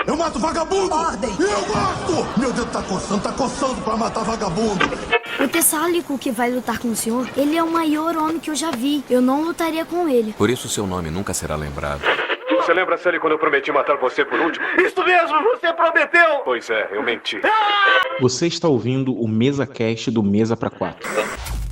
Eu mato vagabundo! Ordem! Eu gosto! Meu dedo tá coçando pra matar vagabundo! O Tessálico que vai lutar com o senhor, ele é o maior homem que eu já vi. Eu não lutaria com ele. Por isso seu nome nunca será lembrado. Você lembra, Sully, quando eu prometi matar você por último? Isso mesmo, você prometeu! Pois é, eu menti. Você está ouvindo o MesaCast do Mesa pra 4.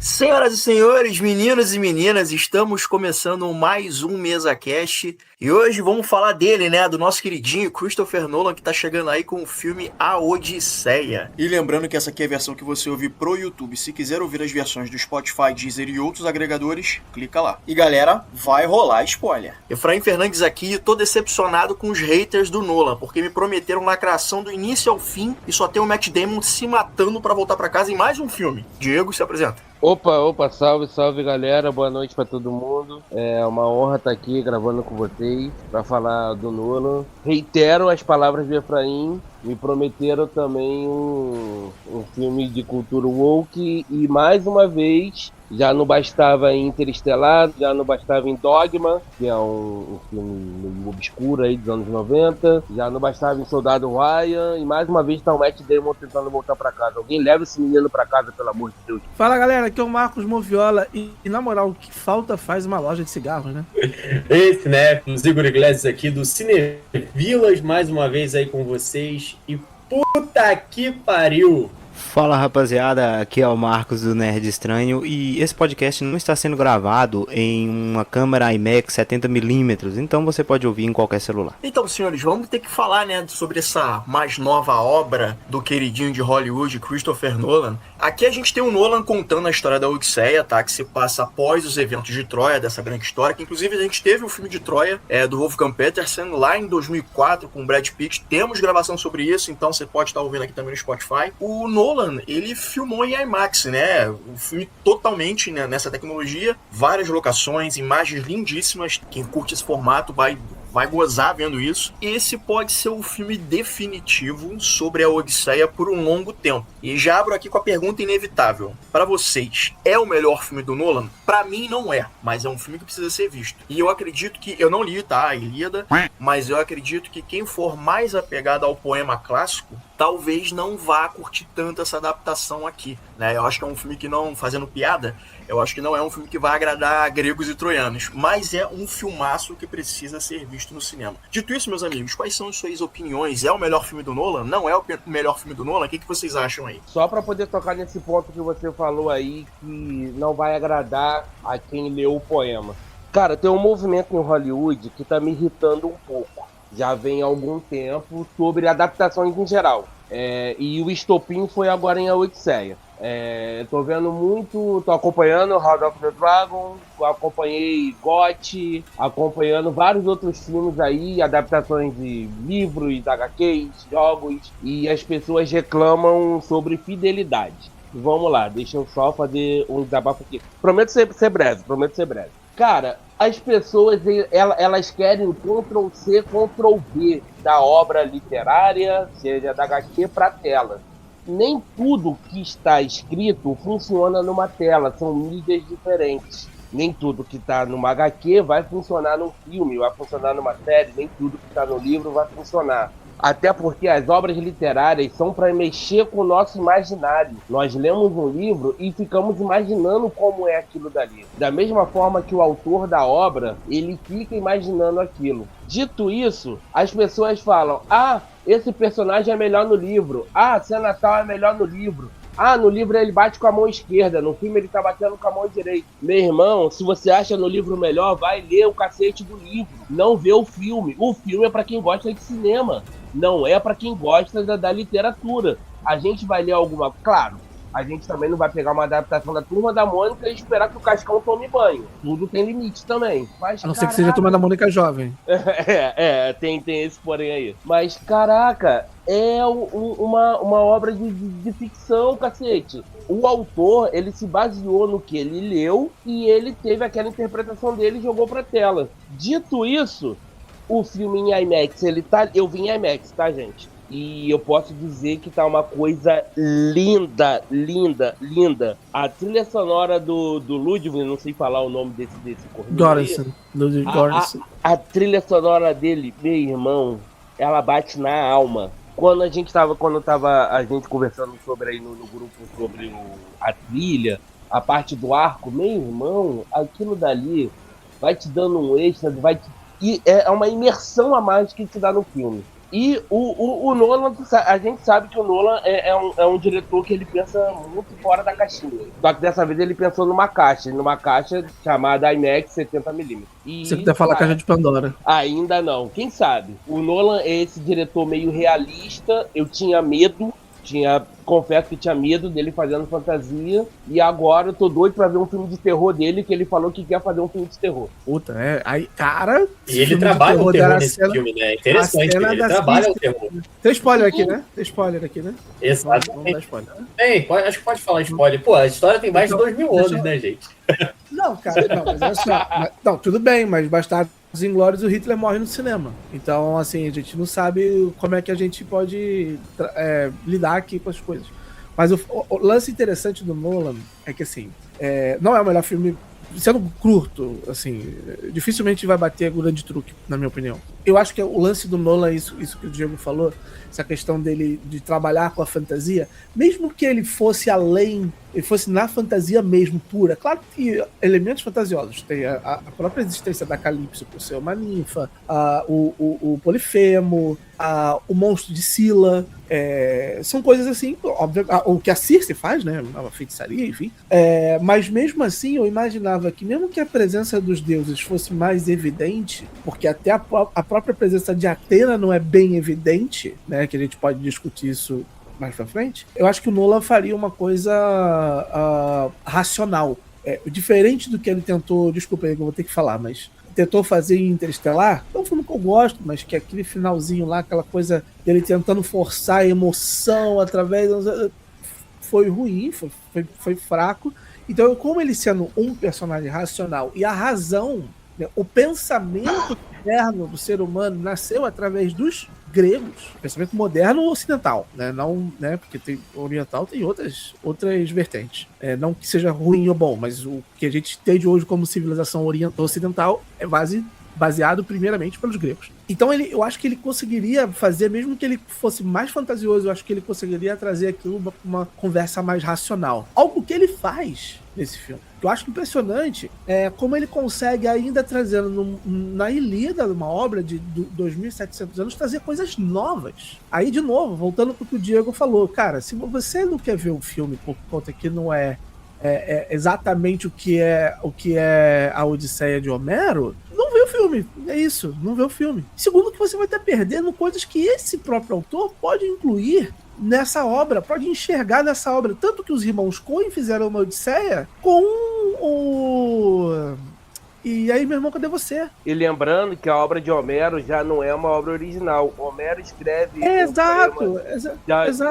Senhoras e senhores, meninos e meninas, estamos começando mais um MesaCast e hoje vamos falar dele, né, do nosso queridinho Christopher Nolan, que tá chegando aí com o filme A Odisseia. E lembrando que essa aqui é a versão que você ouve pro YouTube. Se quiser ouvir as versões do Spotify, Deezer e outros agregadores, clica lá. E galera, vai rolar spoiler. Efraim Fernandes aqui, tô decepcionado com os haters do Nolan, porque me prometeram lacração do início ao fim e só tem o Matt Damon se matando pra voltar pra casa em mais um filme. Diego, se apresenta. Opa, salve galera, boa noite pra todo mundo. É uma honra estar aqui gravando com vocês pra falar do Nolan. Reitero as palavras de Efraim, me prometeram também um filme de cultura woke e mais uma vez, já não bastava em Interestelar, já não bastava em Dogma, que é um filme meio obscuro aí dos anos 90, já não bastava em Soldado Ryan, e mais uma vez tá o Matt Damon tentando voltar pra casa. Alguém leva esse menino pra casa, pelo amor de Deus. Fala galera, aqui é o Marcos Moviola e na moral, o que falta faz uma loja de cigarros, né? Esse, né, o Igor Iglesias aqui do Cinevilas, mais uma vez aí com vocês, e puta que pariu! Fala rapaziada, aqui é o Marcos do Nerd Estranho e esse podcast não está sendo gravado em uma câmera IMAX 70mm, então você pode ouvir em qualquer celular. Então, senhores, vamos ter que falar, né, sobre essa mais nova obra do queridinho de Hollywood, Christopher Nolan. Aqui a gente tem o Nolan contando a história da Odisseia, tá, que se passa após os eventos de Troia, dessa grande história, que inclusive a gente teve o filme de Troia, do Wolfgang Petersen, lá em 2004, com o Brad Pitt. Temos gravação sobre isso, então você pode estar ouvindo aqui também no Spotify. O Nolan, ele filmou em IMAX, né? O filme totalmente, né, nessa tecnologia, várias locações, imagens lindíssimas. Quem curte esse formato vai gozar vendo isso. Esse pode ser o filme definitivo sobre a Odisseia por um longo tempo. E já abro aqui com a pergunta inevitável. Para vocês, é o melhor filme do Nolan? Para mim não é, mas é um filme que precisa ser visto. E eu acredito que, eu não li, tá, a Ilíada, mas eu acredito que quem for mais apegado ao poema clássico, talvez não vá curtir tanto essa adaptação aqui, né? Eu acho que é um filme que não, fazendo piada, eu acho que não é um filme que vai agradar gregos e troianos, mas é um filmaço que precisa ser visto no cinema. Dito isso, meus amigos, quais são as suas opiniões? É o melhor filme do Nolan? Não é o melhor filme do Nolan? O que vocês acham aí? Só pra poder tocar nesse ponto que você falou aí, que não vai agradar a quem leu o poema. Cara, tem um movimento em Hollywood que tá me irritando um pouco. Já vem há algum tempo sobre adaptações em geral. E o estopim foi agora em A Odisseia. Tô vendo muito, tô acompanhando House of the Dragon, acompanhei GOT, acompanhando vários outros filmes aí, adaptações de livros, HQs, jogos, e as pessoas reclamam sobre fidelidade. Vamos lá, deixa eu só fazer um desabafo aqui. Prometo ser breve. Cara, as pessoas, elas querem Ctrl-C, Ctrl-V da obra literária, seja da HQ, para tela. Nem tudo que está escrito funciona numa tela, são mídias diferentes. Nem tudo que está numa HQ vai funcionar num filme, vai funcionar numa série, nem tudo que está no livro vai funcionar. Até porque as obras literárias são para mexer com o nosso imaginário. Nós lemos um livro e ficamos imaginando como é aquilo dali. Da mesma forma que o autor da obra, ele fica imaginando aquilo. Dito isso, as pessoas falam: ah, esse personagem é melhor no livro. Ah, cena tal é melhor no livro. Ah, no livro ele bate com a mão esquerda, no filme ele tá batendo com a mão direita. Meu irmão, se você acha no livro melhor, vai ler o cacete do livro. Não vê o filme. O filme é pra quem gosta de cinema. Não é pra quem gosta da literatura. A gente vai ler alguma... Claro, a gente também não vai pegar uma adaptação da Turma da Mônica e esperar que o Cascão tome banho. Tudo tem limite também. Mas, a não ser que seja a Turma da Mônica jovem. Tem esse porém aí. Mas, caraca, é uma obra de ficção, cacete. O autor, ele se baseou no que ele leu e ele teve aquela interpretação dele e jogou pra tela. Dito isso, o filme em IMAX, eu vi em IMAX, tá, gente? E eu posso dizer que tá uma coisa linda, linda, linda. A trilha sonora do Ludwig, não sei falar o nome desse corredor. Göransson. Ludwig Göransson. A trilha sonora dele, meu irmão, ela bate na alma. Quando tava a gente conversando sobre aí no grupo sobre a trilha, a parte do arco, meu irmão, aquilo dali vai te dando um extra, e é uma imersão a mais que te dá no filme. E o Nolan, a gente sabe que o Nolan é um diretor que ele pensa muito fora da caixinha. Só que dessa vez ele pensou numa caixa chamada IMAX 70mm. Você quiser falar Caixa de Pandora. Ainda não. Quem sabe? O Nolan é esse diretor meio realista. Eu tinha medo. Confesso que tinha medo dele fazendo fantasia. E agora eu tô doido pra ver um filme de terror dele, que ele falou que quer fazer um filme de terror. Puta, aí, cara... E ele trabalha o terror nesse filme, né? É interessante, ele trabalha o terror. Tem spoiler aqui, né? Exatamente. Vamos dar spoiler, né? Acho que pode falar spoiler. Pô, a história tem mais de 2000 anos, né, gente? Não, cara, mas olha só. Não, tudo bem, mas Bastardos Inglórios, o Hitler morre no cinema. Então, assim, a gente não sabe como é que a gente pode lidar aqui com as coisas. Mas o lance interessante do Nolan é que, assim, não é o melhor filme, sendo curto, assim, dificilmente vai bater Grande Truque, na minha opinião. Eu acho que o lance do Nolan, isso que o Diego falou, essa questão dele de trabalhar com a fantasia, mesmo que ele fosse além, ele fosse na fantasia mesmo, pura. Claro que elementos fantasiosos, tem a própria existência da Calypso por ser uma ninfa, o Polifemo, o monstro de Scylla, são coisas assim, óbvio, o que a Circe faz, né, a feitiçaria, enfim, mas mesmo assim eu imaginava que mesmo que a presença dos deuses fosse mais evidente, porque até a própria presença de Atena não é bem evidente, né, que a gente pode discutir isso mais pra frente, eu acho que o Nolan faria uma coisa racional. Diferente do que ele tentou, desculpa aí que eu vou ter que falar, mas tentou fazer em Interestelar, é um filme que eu gosto, mas que aquele finalzinho lá, aquela coisa dele tentando forçar a emoção através... Foi ruim, foi fraco. Então, como ele sendo um personagem racional e a razão, né, o pensamento moderno do ser humano nasceu através dos gregos, pensamento moderno ocidental, né? Não, né? Porque oriental tem outras vertentes. Não que seja ruim ou bom, mas o que a gente tem de hoje como civilização ocidental é baseado primeiramente pelos gregos. Então eu acho que ele conseguiria fazer, mesmo que ele fosse mais fantasioso, eu acho que ele conseguiria trazer aquilo pra uma conversa mais racional. Algo que ele faz nesse filme. Eu acho impressionante como ele consegue, ainda trazendo na Ilíada, uma obra de 2.700 anos, trazer coisas novas. Aí, de novo, voltando pro que o Diego falou, cara, se você não quer ver o filme por conta que não é exatamente o que é a Odisseia de Homero, não vê o filme. É isso, não vê o filme. Segundo, que você vai estar perdendo coisas que esse próprio autor pode incluir nessa obra, pode enxergar nessa obra. Tanto que os irmãos Coen fizeram uma Odisseia com o... E aí, meu irmão, cadê você? E lembrando que a obra de Homero já não é uma obra original. Homero escreve... Exato.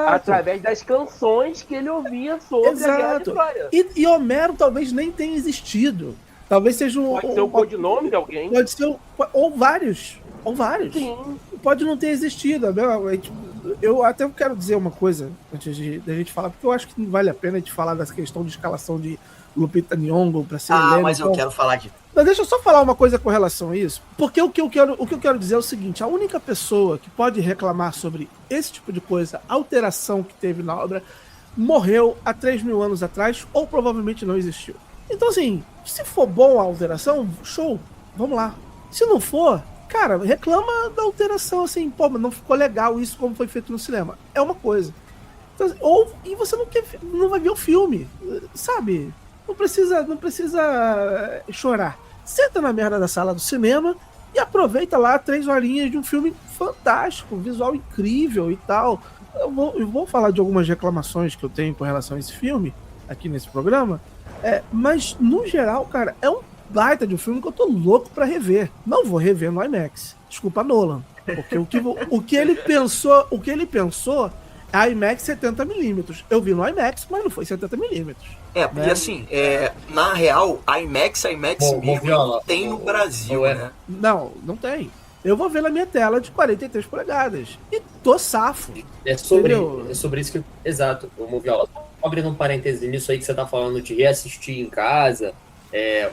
Através das canções que ele ouvia sobre a Guerra de Troia. E Homero talvez nem tenha existido. Talvez seja Pode ser o codinome de alguém. Pode ser... Ou vários. Sim. Pode não ter existido. Eu até quero dizer uma coisa antes da gente falar, porque eu acho que não vale a pena a gente falar dessa questão de escalação de Lupita Nyong'o para ser Helena. Mas eu quero falar de... Mas deixa eu só falar uma coisa com relação a isso, porque o que eu quero dizer é o seguinte: a única pessoa que pode reclamar sobre esse tipo de coisa, alteração que teve na obra, morreu há 3.000 anos atrás, ou provavelmente não existiu. Então, assim, se for bom a alteração, show, vamos lá. Se não for, cara, reclama da alteração, assim, pô, mas não ficou legal isso como foi feito no cinema. É uma coisa. Então, e você não vai ver o filme, sabe? Não precisa chorar. Senta na merda da sala do cinema e aproveita lá 3 horinhas de um filme fantástico, visual incrível e tal. Eu vou falar de algumas reclamações que eu tenho com relação a esse filme aqui nesse programa, mas no geral, cara, é um baita de um filme que eu tô louco pra rever. Não vou rever no IMAX. Desculpa, Nolan. Porque o que ele pensou é IMAX 70mm. Eu vi no IMAX, mas não foi 70mm. Porque assim, na real, a IMAX mesmo tem no Brasil, né? Não tem. Eu vou ver na minha tela de 43 polegadas. E tô safo. É sobre isso que... Exato, Moviola. Abrindo um parêntese nisso aí que você tá falando de reassistir em casa,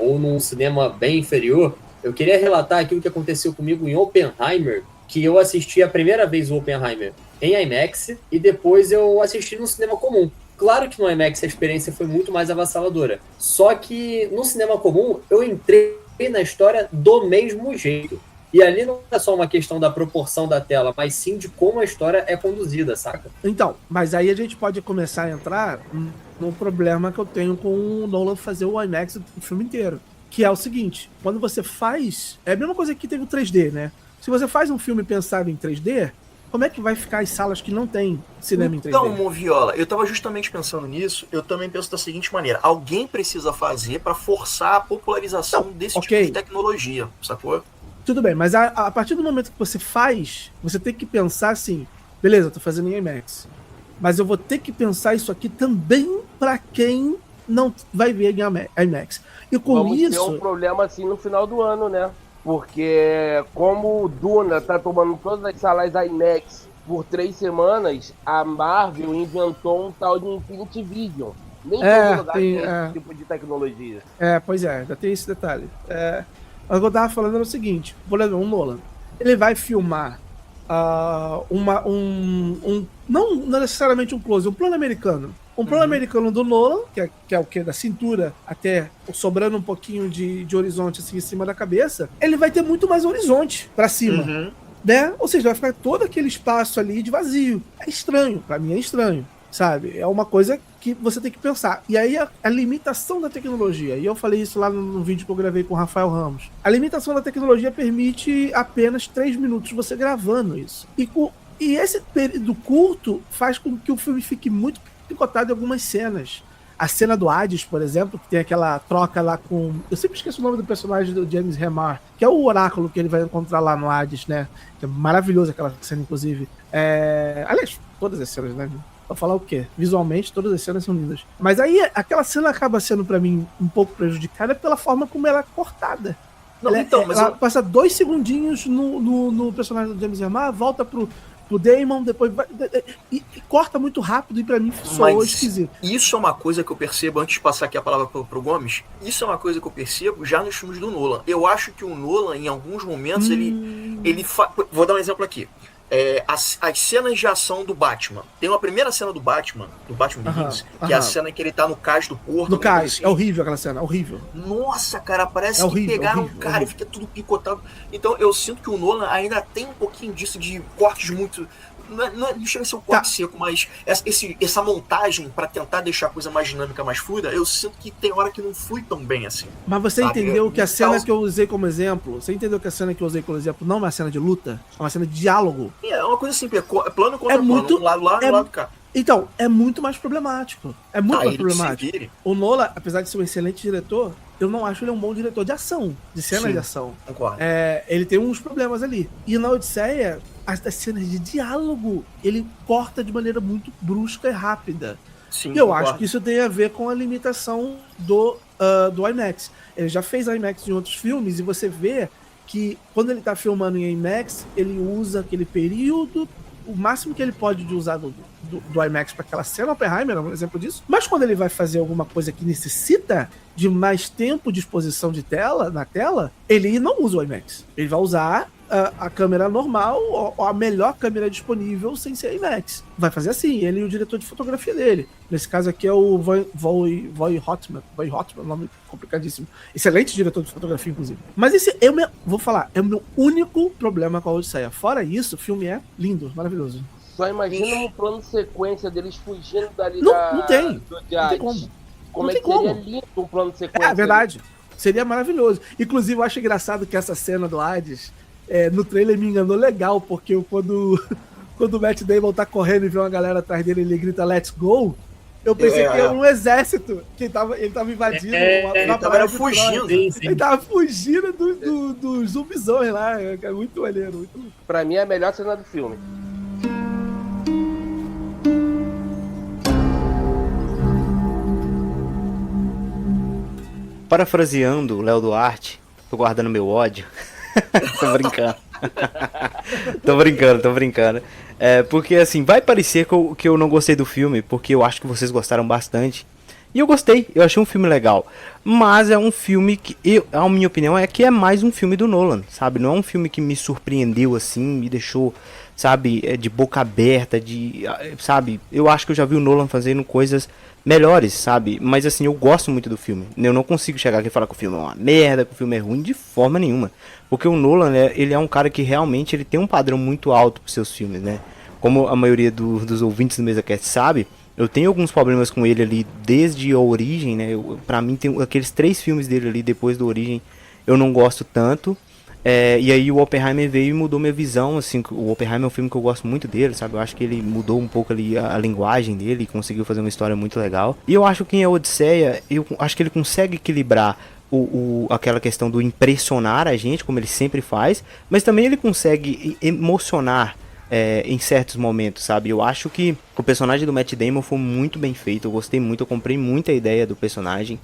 ou num cinema bem inferior, eu queria relatar aquilo que aconteceu comigo em Oppenheimer, que eu assisti a primeira vez o Oppenheimer em IMAX e depois eu assisti no cinema comum. Claro que no IMAX a experiência foi muito mais avassaladora. Só que no cinema comum eu entrei na história do mesmo jeito. E ali não é só uma questão da proporção da tela, mas sim de como a história é conduzida, saca? Então, mas aí a gente pode começar a entrar no problema que eu tenho com o Nolan fazer o IMAX o filme inteiro. Que é o seguinte, quando você faz... É a mesma coisa que teve o 3D, né? Se você faz um filme pensado em 3D, como é que vai ficar as salas que não tem cinema em 3D? Então, Moviola, eu tava justamente pensando nisso, eu também penso da seguinte maneira, alguém precisa fazer pra forçar a popularização desse tipo de tecnologia, sacou? Tudo bem, mas a partir do momento que você faz, você tem que pensar assim, beleza, eu tô fazendo em IMAX, mas eu vou ter que pensar isso aqui também pra quem não vai ver em IMAX. E com Vamos isso... ter um problema assim no final do ano, né? Porque como o Duna tá tomando todas as salas IMAX por 3 semanas, a Marvel inventou um tal de Infinity Vision. Nem todo lugar tem esse tipo de tecnologia. Pois é, ainda tem esse detalhe. O que eu tava falando era o seguinte, por exemplo, o Nolan, ele vai filmar não necessariamente um close, um plano americano. Um plano americano do Nolan, que é o que? Da cintura até sobrando um pouquinho de horizonte assim em cima da cabeça, ele vai ter muito mais horizonte pra cima. Né? Ou seja, vai ficar todo aquele espaço ali de vazio. É estranho, pra mim é estranho, sabe? É uma coisa que você tem que pensar. E aí a limitação da tecnologia, e eu falei isso lá no vídeo que eu gravei com o Rafael Ramos, a limitação da tecnologia permite apenas 3 minutos você gravando isso. E esse período curto faz com que o filme fique muito picotado em algumas cenas. A cena do Hades, por exemplo, que tem aquela troca lá com... Eu sempre esqueço o nome do personagem do James Remar, que é o oráculo que ele vai encontrar lá no Hades, né? Que é maravilhoso aquela cena, inclusive. Aliás, todas as cenas, né? Vou falar o quê? Visualmente, todas as cenas são lindas. Mas aí, aquela cena acaba sendo, pra mim, um pouco prejudicada pela forma como ela é cortada. Ela passa 2 segundinhos no personagem do James Remar, volta pro Damon, depois e corta muito rápido e pra mim soou esquisito. Isso é uma coisa que eu percebo, antes de passar aqui a palavra pro Gomes, isso é uma coisa que eu percebo já nos filmes do Nolan. Eu acho que o Nolan, em alguns momentos, vou dar um exemplo aqui. As cenas de ação do Batman. Tem uma primeira cena do Batman Begins, que é a cena em que ele tá no cais do porto. No cais, assim. É horrível aquela cena, é horrível. Nossa, cara, parece que pegaram o cara e fica tudo picotado. Então eu sinto que o Nolan ainda tem um pouquinho disso de cortes muito... Não chega a ser um corte seco, mas essa montagem pra tentar deixar a coisa mais dinâmica, mais fluida, eu sinto que tem hora que não flui tão bem assim. Mas você entendeu que a cena que eu usei como exemplo, não é uma cena de luta, é uma cena de diálogo. É uma coisa simples, plano contra plano, um lado lá, um lado cá. Então, é muito mais problemático. Mais problemático. O Nolan, apesar de ser um excelente diretor, eu não acho ele um bom diretor de ação, de cena de ação. Concordo. Ele tem uns problemas ali. E na Odisseia, as cenas de diálogo, ele corta de maneira muito brusca e rápida. Sim, e eu acho que isso tem a ver com a limitação do IMAX. Ele já fez IMAX em outros filmes e você vê que quando ele tá filmando em IMAX, ele usa aquele período, o máximo que ele pode de usar do IMAX para aquela cena. Oppenheimer é um exemplo disso. Mas quando ele vai fazer alguma coisa que necessita de mais tempo de exposição de tela, na tela, ele não usa o IMAX. Ele vai usar a câmera normal, ou a melhor câmera disponível sem ser IMAX. Vai fazer assim, ele e o diretor de fotografia dele. Nesse caso aqui é o Voy Hotman, nome complicadíssimo. Excelente diretor de fotografia, inclusive. Mas esse é o meu, vou falar, é o meu único problema com a Odisseia. Fora isso, o filme é lindo, maravilhoso. Só imagina um plano de sequência deles fugindo dali não tem como. Como é que seria lindo um plano de sequência? É verdade. Seria maravilhoso. Inclusive, eu acho engraçado que essa cena do Hades, no trailer me enganou legal, porque quando o Matt Damon tá correndo e vê uma galera atrás dele, ele grita "Let's go", eu pensei que era um exército, que ele tava invadindo ele tava fugindo. Ele tava fugindo dos zumbizões lá. É muito maneiro, muito maneiro. Pra mim é a melhor cena do filme. Parafraseando o Léo Duarte, tô guardando meu ódio. Tô brincando. tô brincando. Porque assim, vai parecer que eu não gostei do filme, porque eu acho que vocês gostaram bastante. E eu gostei, eu achei um filme legal. Mas é um filme que, a minha opinião é que é mais um filme do Nolan, sabe? Não é um filme que me surpreendeu assim, me deixou, sabe, de boca aberta, sabe? Eu acho que eu já vi o Nolan fazendo coisas melhores, sabe? Mas assim, eu gosto muito do filme. Eu não consigo chegar aqui e falar que o filme é uma merda, que o filme é ruim, de forma nenhuma. Porque o Nolan, ele é um cara que realmente ele tem um padrão muito alto para seus filmes, né? Como a maioria dos ouvintes do MesaCast sabe, eu tenho alguns problemas com ele ali desde a Origem, né? Pra mim, tem aqueles 3 filmes dele ali depois do Origem, eu não gosto tanto. E aí o Oppenheimer veio e mudou minha visão, assim. O Oppenheimer é um filme que eu gosto muito dele, sabe? Eu acho que ele mudou um pouco ali a linguagem dele e conseguiu fazer uma história muito legal. E eu acho que em A Odisseia, eu acho que ele consegue equilibrar aquela questão do impressionar a gente, como ele sempre faz, mas também ele consegue emocionar em certos momentos, sabe? Eu acho que o personagem do Matt Damon foi muito bem feito, eu gostei muito, eu comprei muita ideia do personagem.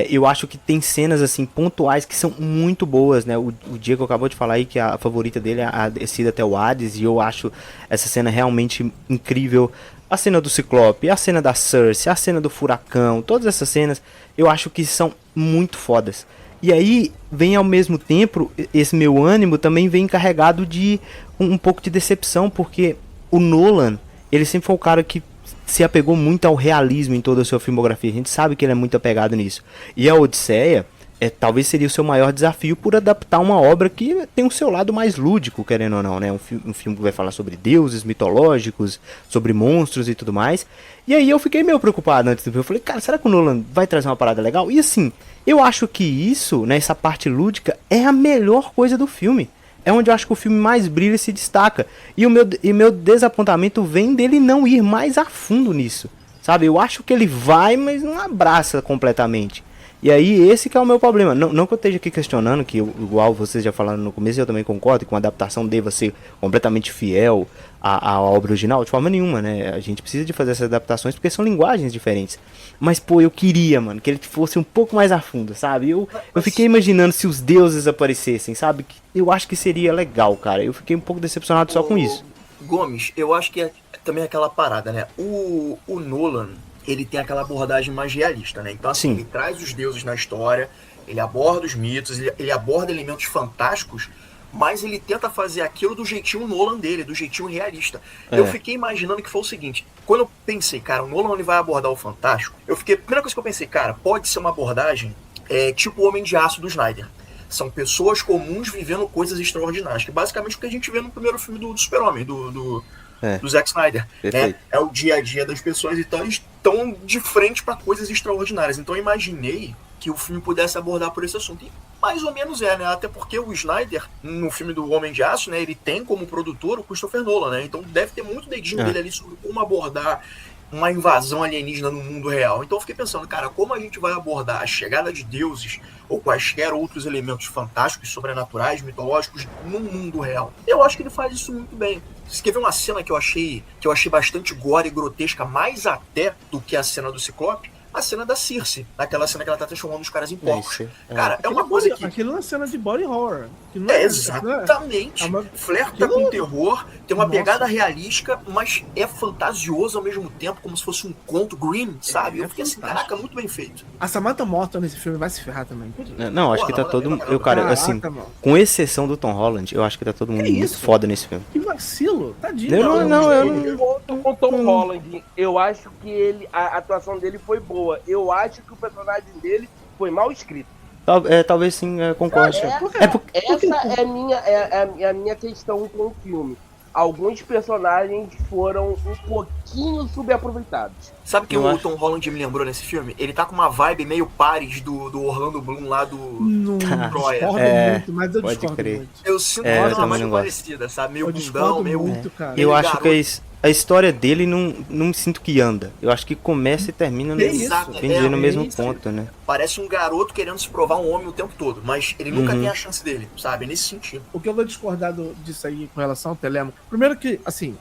Eu acho que tem cenas assim pontuais que são muito boas, né? O Diego acabou de falar aí que a favorita dele é a descida até o Hades, e eu acho essa cena realmente incrível. A cena do Ciclope, a cena da Cersei, a cena do furacão, todas essas cenas eu acho que são muito fodas. E aí vem ao mesmo tempo, esse meu ânimo também vem carregado de um pouco de decepção, porque o Nolan, ele sempre foi o cara que se apegou muito ao realismo em toda a sua filmografia. A gente sabe que ele é muito apegado nisso. E a Odisseia talvez seria o seu maior desafio por adaptar uma obra que tem o seu lado mais lúdico, querendo ou não, né? Um filme que vai falar sobre deuses mitológicos, sobre monstros e tudo mais. E aí eu fiquei meio preocupado antes do filme. Eu falei, cara, será que o Nolan vai trazer uma parada legal? E assim, eu acho que isso, né, essa parte lúdica, é a melhor coisa do filme. É onde eu acho que o filme mais brilha e se destaca. E o meu desapontamento vem dele não ir mais a fundo nisso, sabe? Eu acho que ele vai, mas não abraça completamente. E aí esse que é o meu problema. Não que eu esteja aqui questionando, que igual vocês já falaram no começo, eu também concordo que uma adaptação deva ser completamente fiel à obra original, de forma nenhuma, né? A gente precisa de fazer essas adaptações porque são linguagens diferentes. Mas, pô, eu queria, mano, que ele fosse um pouco mais a fundo, sabe? Eu fiquei imaginando se os deuses aparecessem, sabe? Eu acho que seria legal, cara. Eu fiquei um pouco decepcionado só com isso. Gomes, eu acho que é também aquela parada, né? O Nolan, ele tem aquela abordagem mais realista, né? Então, assim, ele traz os deuses na história, ele aborda os mitos, ele aborda elementos fantásticos, mas ele tenta fazer aquilo do jeitinho Nolan dele, do jeitinho realista. Eu fiquei imaginando que foi o seguinte, quando eu pensei, cara, o Nolan ele vai abordar o fantástico, a primeira coisa que eu pensei, cara, pode ser uma abordagem tipo o Homem de Aço do Snyder. São pessoas comuns vivendo coisas extraordinárias, que basicamente é o que a gente vê no primeiro filme do Super-Homem, do Zack Snyder, né? É o dia a dia das pessoas, então eles estão de frente para coisas extraordinárias. Então eu imaginei que o filme pudesse abordar por esse assunto. E mais ou menos né? Até porque o Snyder, no filme do Homem de Aço, né, ele tem como produtor o Christopher Nolan, né? Então deve ter muito dedinho dele ali sobre como abordar uma invasão alienígena no mundo real. Então eu fiquei pensando, cara, como a gente vai abordar a chegada de deuses ou quaisquer outros elementos fantásticos, sobrenaturais, mitológicos no mundo real? Eu acho que ele faz isso muito bem. Você quer ver uma cena que eu achei bastante gore e grotesca, mais até do que a cena do Ciclope? A cena da Circe, aquela cena que ela tá transformando os caras em porcos. Cara, é uma coisa que... Aquilo é uma cena de body horror. Exatamente. Flerta com terror, tem uma pegada realística, mas é fantasioso ao mesmo tempo, como se fosse um conto green, sabe? Eu fiquei assim, caraca, muito bem feito. A Samantha Morton nesse filme vai se ferrar também. Não, acho que tá todo mundo... assim, com exceção do Tom Holland, eu acho que tá todo mundo muito foda nesse filme. Que vacilo, tadinho. Eu não volto com o Tom Holland. Eu acho que a atuação dele foi boa. Eu acho que o personagem dele foi mal escrito. Talvez sim, concordo. Essa é a minha questão com o filme. Alguns personagens foram um pouquinho subaproveitados. Sabe quem o Tom Holland me lembrou nesse filme? Ele tá com uma vibe meio Paris do Orlando Bloom lá do Troia. Muito, mas eu discordo muito. Eu sinto uma mais parecida, sabe? Meio bundão, meio... Eu acho que a história dele não sinto que anda. Eu acho que começa e termina no mesmo ponto, né? Parece um garoto querendo se provar um homem o tempo todo, mas ele nunca tem a chance dele, sabe? Nesse sentido. O que eu vou discordar disso aí com relação ao Telemo, primeiro que, assim,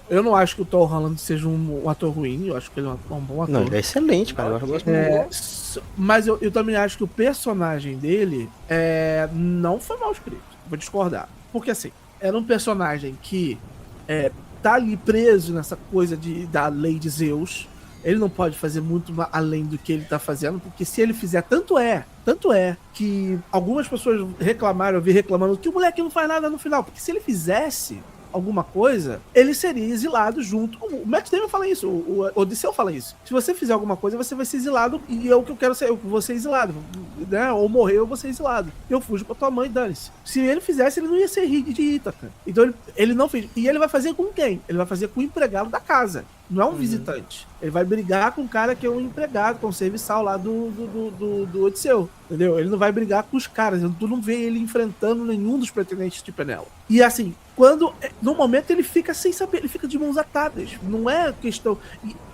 eu não acho que o Tom Holland seja um ator ruim, eu acho que ele é um bom ator. Não, ele é excelente, cara, eu gosto muito. Mas eu também acho que o personagem dele não foi mal escrito, vou discordar. Porque, assim, era um personagem que tá ali preso nessa coisa da lei de Zeus, Ele não pode fazer muito além do que ele tá fazendo, porque se ele fizer, tanto é que algumas pessoas reclamaram, eu vi reclamando que o moleque não faz nada no final, porque se ele fizesse alguma coisa, ele seria exilado junto. O Matt Damon fala isso, o Odisseu fala isso. Se você fizer alguma coisa, você vai ser exilado, e é o que eu quero ser, eu vou ser exilado, né? Ou morrer, eu vou ser exilado. Eu fujo pra tua mãe, dane-se. Se ele fizesse, ele não ia ser Reed de Ítaca. Então ele não fez. E ele vai fazer com quem? Ele vai fazer com o empregado da casa. Não é um visitante. Ele vai brigar com o cara que é um empregado, com o serviçal lá do Odisseu. Entendeu? Ele não vai brigar com os caras. Tu não vê ele enfrentando nenhum dos pretendentes de Penela. E assim, no momento ele fica sem saber, ele fica de mãos atadas. Não é questão.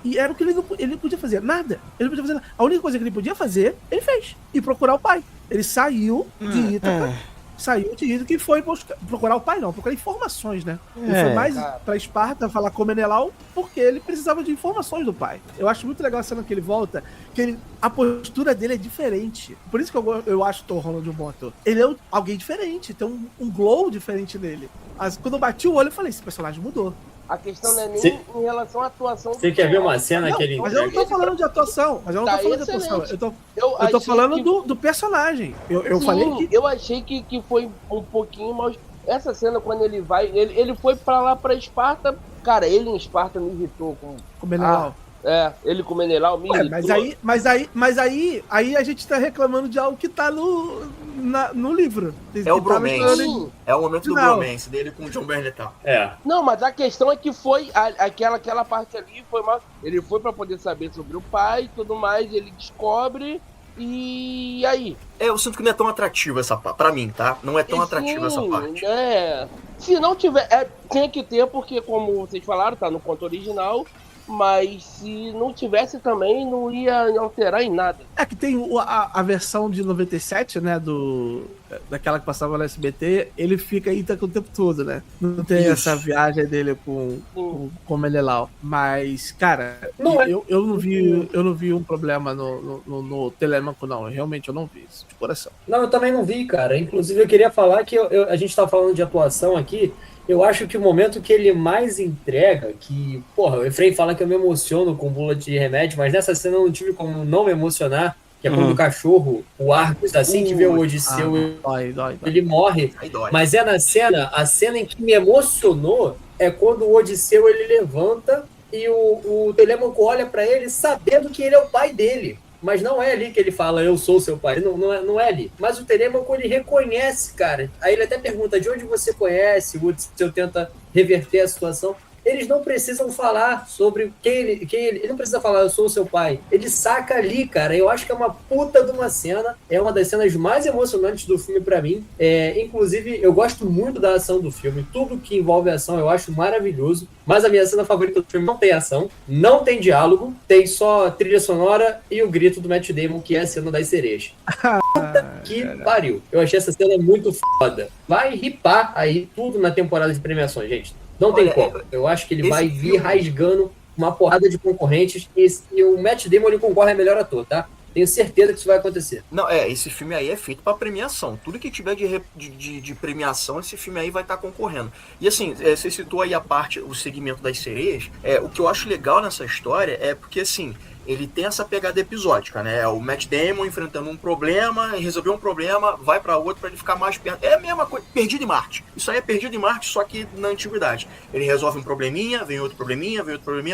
E era o que ele não podia fazer. Nada. Ele não podia fazer nada. A única coisa que ele podia fazer, ele fez. E procurar o pai. Ele saiu de Ítaca. Saiu de Ítaca e foi procurar o pai, não, procurar informações, né? Ele foi mais pra Esparta falar com o Menelau porque ele precisava de informações do pai. Eu acho muito legal a cena que ele volta, que a postura dele é diferente. Por isso que eu acho o Thor Ronald um bom ator. Ele é alguém diferente, tem um glow diferente nele. Quando eu bati o olho, eu falei, esse personagem mudou. A questão não é nem em relação à atuação. Você quer ver uma cena que ele entrega? Mas eu não tô falando de atuação. Eu tô falando do personagem. Eu falei que... Eu achei que foi um pouquinho mais... Essa cena, quando ele vai... Ele foi pra lá, pra Esparta. Cara, ele em Esparta me irritou com o Menelau. Ele com o Menelau me irritou. Mas aí a gente tá reclamando de algo que tá no livro. É o bromance. É o momento do bromance dele com o John Bernthal. Não, mas a questão é que foi aquela parte ali, foi mais... Ele foi pra poder saber sobre o pai e tudo mais, ele descobre... E aí? Eu sinto que não é tão atrativo essa parte, pra mim, tá? Não é tão atrativo essa parte. Se não tiver, tinha que ter, porque como vocês falaram, tá no conto original, mas se não tivesse também, não ia alterar em nada. É que tem a versão de 97, né, daquela que passava no SBT, ele fica aí o tempo todo, né? Não tem essa viagem dele com o Menelau. Mas, cara, eu não vi um problema no Telêmaco, não. Realmente eu não vi isso, de coração. Não, eu também não vi, cara. Inclusive eu queria falar que a gente tá falando de atuação aqui. Eu acho que o momento que ele mais entrega, que, porra, o Efraim fala que eu me emociono com bula de remédio, mas nessa cena eu não tive como não me emocionar, que é quando o cachorro, o Argos, assim que vê o Odisseu, ele morre. Mas é a cena em que me emocionou é quando o Odisseu, ele levanta e o Telêmaco olha pra ele sabendo que ele é o pai dele. Mas não é ali que ele fala, eu sou seu pai. Não é ali. Mas o Telêmaco, ele reconhece, cara. Aí ele até pergunta, de onde você conhece? O Odisseu tenta reverter a situação. Eles não precisam falar sobre quem ele... Ele não precisa falar, eu sou o seu pai. Ele saca ali, cara. Eu acho que é uma puta de uma cena. É uma das cenas mais emocionantes do filme pra mim. Inclusive, eu gosto muito da ação do filme. Tudo que envolve ação eu acho maravilhoso. Mas a minha cena favorita do filme não tem ação, não tem diálogo, tem só trilha sonora e o grito do Matt Damon, que é a cena das sereias. Puta que pariu. Eu achei essa cena muito foda. Vai ripar aí tudo na temporada de premiações, gente. Não tem como. Eu acho que ele vai vir rasgando uma porrada de concorrentes e o Matt Damon, ele concorre a melhor ator, tá? Tenho certeza que isso vai acontecer. Não, esse filme aí é feito pra premiação. Tudo que tiver de premiação, esse filme aí vai estar concorrendo. E assim, você citou aí o segmento das sereias. O que eu acho legal nessa história é porque, assim, ele tem essa pegada episódica, né? O Matt Damon enfrentando um problema, resolveu um problema, vai pra outro pra ele ficar mais perto. É a mesma coisa, Perdido em Marte. Isso aí é Perdido em Marte, só que na antiguidade. Ele resolve um probleminha, vem outro probleminha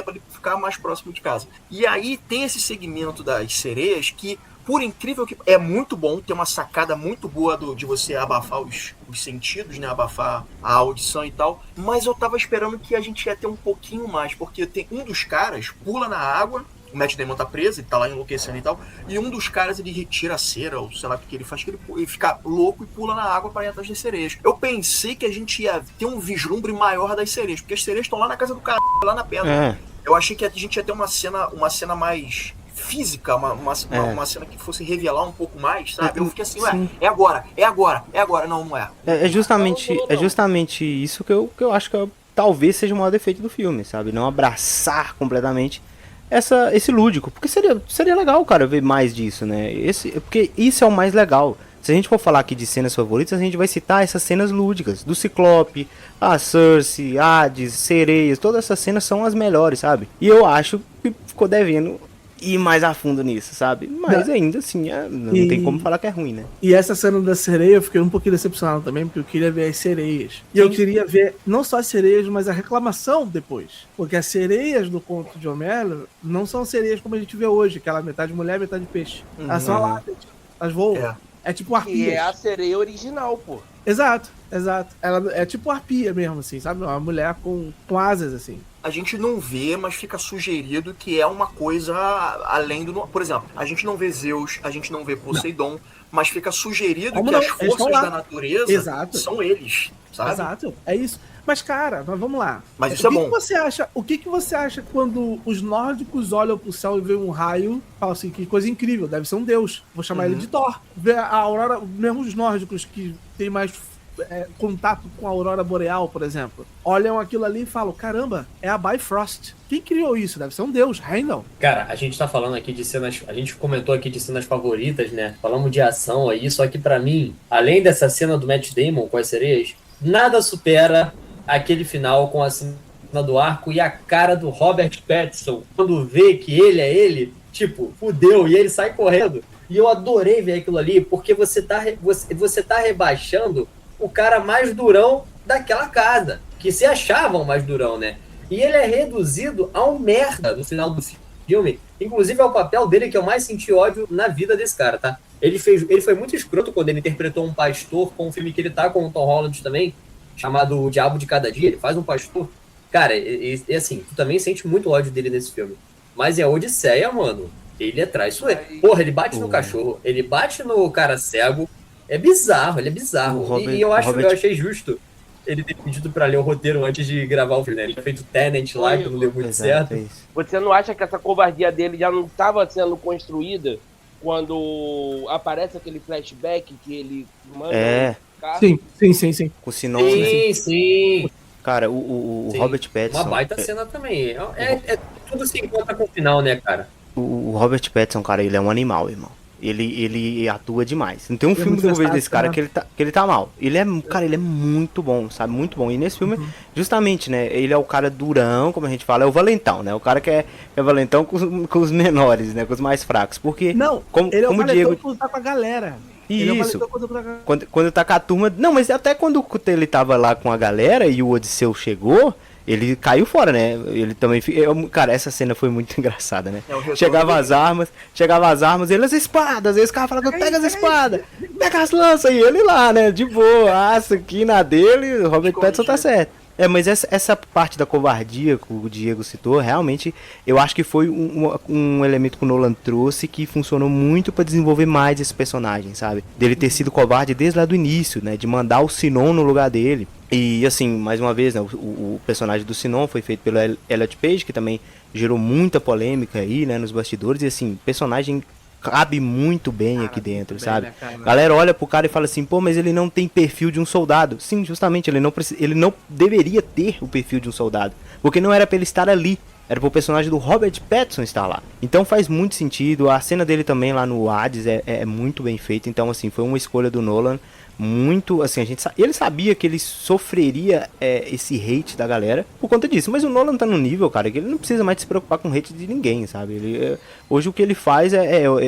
pra ele ficar mais próximo de casa. E aí tem esse segmento das sereias que, por incrível que... É muito bom, tem uma sacada muito boa de você abafar os sentidos, né? Abafar a audição e tal. Mas eu tava esperando que a gente ia ter um pouquinho mais, porque tem um dos caras pula na água, o Matt Damon tá preso, ele tá lá enlouquecendo e tal, e um dos caras, ele retira a cera, ou sei lá o que ele faz, que ele fica louco e pula na água para ir atrás das sereias. Eu pensei que a gente ia ter um vislumbre maior das sereias, porque as sereias estão lá na casa do cara, lá na pedra. Eu achei que a gente ia ter uma cena mais física, uma cena que fosse revelar um pouco mais, sabe? Eu fiquei assim, é agora, não é. É justamente isso que eu acho que talvez seja o maior defeito do filme, sabe? Não abraçar completamente esse lúdico, porque seria legal, cara, ver mais disso, né? Porque isso é o mais legal. se a gente for falar aqui de cenas favoritas, a gente vai citar essas cenas lúdicas, do Ciclope, a Cersei, Hades, Sereias, todas essas cenas são as melhores, sabe? E eu acho que ficou devendo ir mais a fundo nisso, sabe? Mas ainda assim, não tem como falar que é ruim, né? E essa cena da sereia eu fiquei um pouquinho decepcionado também, porque eu queria ver as sereias. E eu queria ver não só as sereias, mas a reclamação depois. Porque as sereias do conto de Homero não são sereias como a gente vê hoje, aquela metade mulher, metade peixe. Elas são aladas, elas voam. É tipo arpias. E é a sereia original, pô. Exato. Ela é tipo arpia mesmo, assim, sabe? Uma mulher com asas, assim. A gente não vê, mas fica sugerido que é uma coisa além do... Por exemplo, a gente não vê Zeus, a gente não vê Poseidon, mas fica sugerido Como que não? as forças da natureza são eles, sabe? Exato, é isso. Mas, cara, vamos lá. Mas isso é bom. O que você acha quando os nórdicos olham pro céu e veem um raio e falam assim, que coisa incrível, deve ser um deus. Vou chamar ele de Thor. Ver a aurora, mesmo os nórdicos que tem mais contato com a aurora boreal, por exemplo, olham aquilo ali e falam, caramba, é a Bifrost. Quem criou isso? Deve ser um deus, Heimdall. Cara, a gente tá falando aqui de cenas, a gente comentou aqui de cenas favoritas, né? Falamos de ação aí, só que pra mim, além dessa cena do Matt Damon com as sereias, nada supera aquele final com a cena do arco e a cara do Robert Pattinson, quando vê que ele é ele, tipo, fudeu, e ele sai correndo. E eu adorei ver aquilo ali, porque você tá rebaixando o cara mais durão daquela casa, que se achavam mais durão, né? E ele é reduzido a um merda no final do filme. Inclusive é o papel dele que eu mais senti ódio na vida desse cara, tá? Ele foi muito escroto quando ele interpretou um pastor com um filme que ele tá com o Tom Holland também, chamado O Diabo de Cada Dia. Ele faz um pastor. Cara, e assim, tu também sente muito ódio dele nesse filme. Mas é a Odisseia, mano. Ele é traiçoeiro. Porra, ele bate no cachorro, ele bate no cara cego. É bizarro, ele é bizarro. E eu achei justo ele ter pedido pra ler o roteiro antes de gravar o filme, né? Ele tinha feito Tenet lá, que não deu muito certo. Você não acha que essa covardia dele já não estava sendo construída quando aparece aquele flashback que ele manda? Sim. Com o Sinon, sim. Cara, o Robert Pattinson... Uma baita cena também. Tudo se encontra com o final, né, cara? O Robert Pattinson, cara, ele é um animal, irmão. Ele atua demais. Não tem um filme que eu vejo desse cara que ele tá mal. Ele é muito bom, sabe? Muito bom. E nesse filme, justamente, né? Ele é o cara durão, como a gente fala, é o valentão, né? O cara que é valentão com os menores, né? Com os mais fracos. Porque, ele é o valentão Diego... quando tá com a galera. Isso. Quando tá com a turma... Não, mas até quando ele tava lá com a galera e o Odisseu chegou... Ele caiu fora, né? Ele também... Cara, essa cena foi muito engraçada, né? Chegava as armas, ele as espadas, aí os caras falavam, pega as espadas, pega as lanças, e ele lá, né? De boa, aqui na dele, o Robert Pattinson tá certo. Mas essa parte da covardia que o Diego citou, realmente, eu acho que foi um elemento que o Nolan trouxe que funcionou muito pra desenvolver mais esse personagem, sabe? Dele ter sido covarde desde lá do início, né? De mandar o Sinon no lugar dele. E assim, mais uma vez, né? O personagem do Sinon foi feito pelo Elliot Page, que também gerou muita polêmica aí, né? Nos bastidores. E assim, personagem... cabe muito bem aqui dentro, sabe? Galera olha pro cara e fala assim, pô, mas ele não tem perfil de um soldado. Sim, justamente, ele não deveria ter o perfil de um soldado, porque não era pra ele estar ali, era pro personagem do Robert Pattinson estar lá. Então faz muito sentido, a cena dele também lá no Hades é muito bem feita, então assim, foi uma escolha do Nolan muito, assim, ele sabia que ele sofreria esse hate da galera por conta disso, mas o Nolan tá no nível, cara, que ele não precisa mais se preocupar com hate de ninguém, sabe? Hoje o que ele faz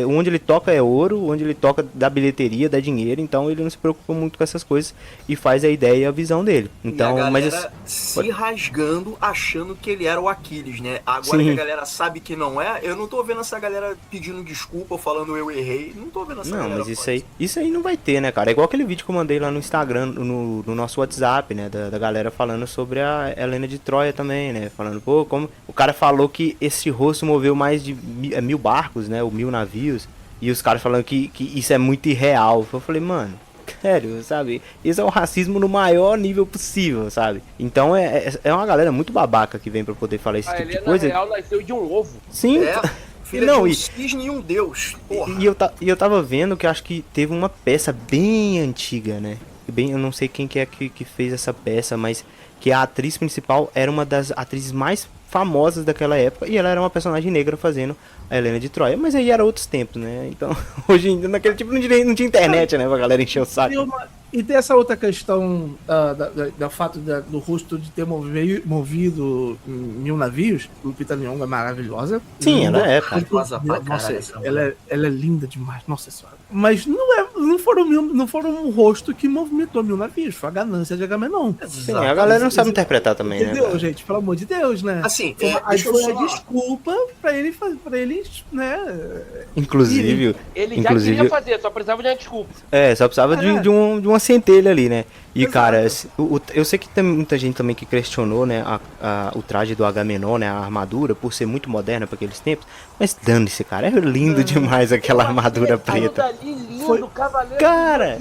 onde ele toca é ouro, onde ele toca dá bilheteria, dá dinheiro, então ele não se preocupa muito com essas coisas e faz a ideia e a visão dele. Então, e a galera mas se rasgando, achando que ele era o Aquiles, né? Agora que a galera sabe que não é, eu não tô vendo essa galera pedindo desculpa, falando eu errei, não tô vendo essa galera. Não, mas isso aí não vai ter, né, cara? É igual aquele vídeo que eu mandei lá no Instagram, no nosso WhatsApp, né, da galera falando sobre a Helena de Troia também, né, falando, pô, como o cara falou que esse rosto moveu mais de 1000 barcos, né, ou 1000 navios, e os caras falando que isso é muito irreal. Eu falei, mano, sério, sabe, isso é o racismo no maior nível possível, sabe, então é uma galera muito babaca que vem pra poder falar esse tipo de coisa. A Helena real nasceu de um ovo. Sim, filha de um cisne e um deus. E eu tava vendo que acho que teve uma peça bem antiga, né? Eu não sei quem que é que fez essa peça, mas que a atriz principal era uma das atrizes mais famosas daquela época, e ela era uma personagem negra fazendo a Helena de Troia, mas aí era outros tempos, né? Então, hoje em dia, naquele tipo não tinha internet, né, pra galera encher o saco. E tem essa outra questão do fato do rosto de ter movido 1000 navios. O Lupita Nyong'o é maravilhosa. Sim, ela é, cara. Nossa, ela é linda demais, nossa senhora. Mas não foram um rosto que movimentou 1000 navios, foi a ganância de Agamenon. Sim, a galera não sabe interpretar também, entendeu, né? gente? Pelo amor de Deus, né? Assim, aí foi a desculpa pra eles, né? Inclusive, Ele já queria fazer, só precisava de uma desculpa. só precisava de uma centelha ali, né? E, cara, eu sei que tem muita gente também que questionou, né, o traje do Agamenon, né, a armadura, por ser muito moderna para aqueles tempos, mas dane-se, cara, é lindo demais aquela armadura preta. Lindo, cavaleiro, cara,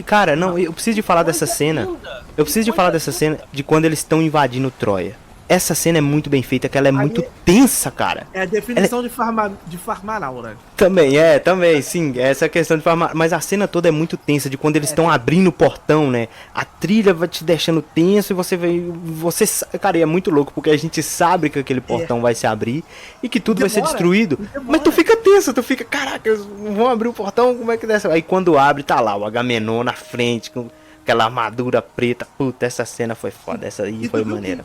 cara, não, eu preciso de falar dessa cena. Eu preciso de falar dessa cena de quando eles estão invadindo Troia. Essa cena é muito bem feita, que ela é muito tensa, cara. É a definição de farmaral, né? Também, sim. Essa questão de farmar. Mas a cena toda é muito tensa, de quando eles estão abrindo o portão, né? A trilha vai te deixando tenso e você vai. Cara, é muito louco, porque a gente sabe que aquele portão vai se abrir e que tudo vai ser destruído. Mas tu fica tenso, tu fica, caraca, vão abrir o portão, como é que desce? Aí quando abre, tá lá o Agamenon na frente, com aquela armadura preta. Puta, essa cena foi foda. Essa aí foi maneira.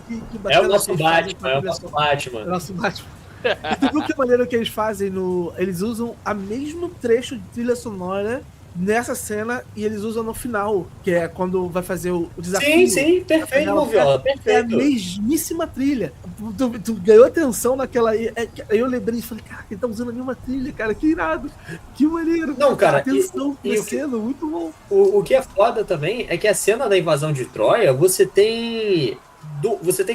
É o nosso Batman, é o nosso Batman. E tu viu que maneira que eles fazem eles usam a mesmo trecho de trilha sonora nessa cena e eles usam no final, que é quando vai fazer o desafio. Sim, perfeito, Moviola, perfeito. É a mesmíssima trilha. Tu ganhou atenção naquela. Aí eu lembrei e falei, cara, ele tá usando a mesma trilha, cara, que irado, que maneiro. Não, cara, atenção, crescendo, muito bom. O que é foda também é que a cena da invasão de Troia, você tem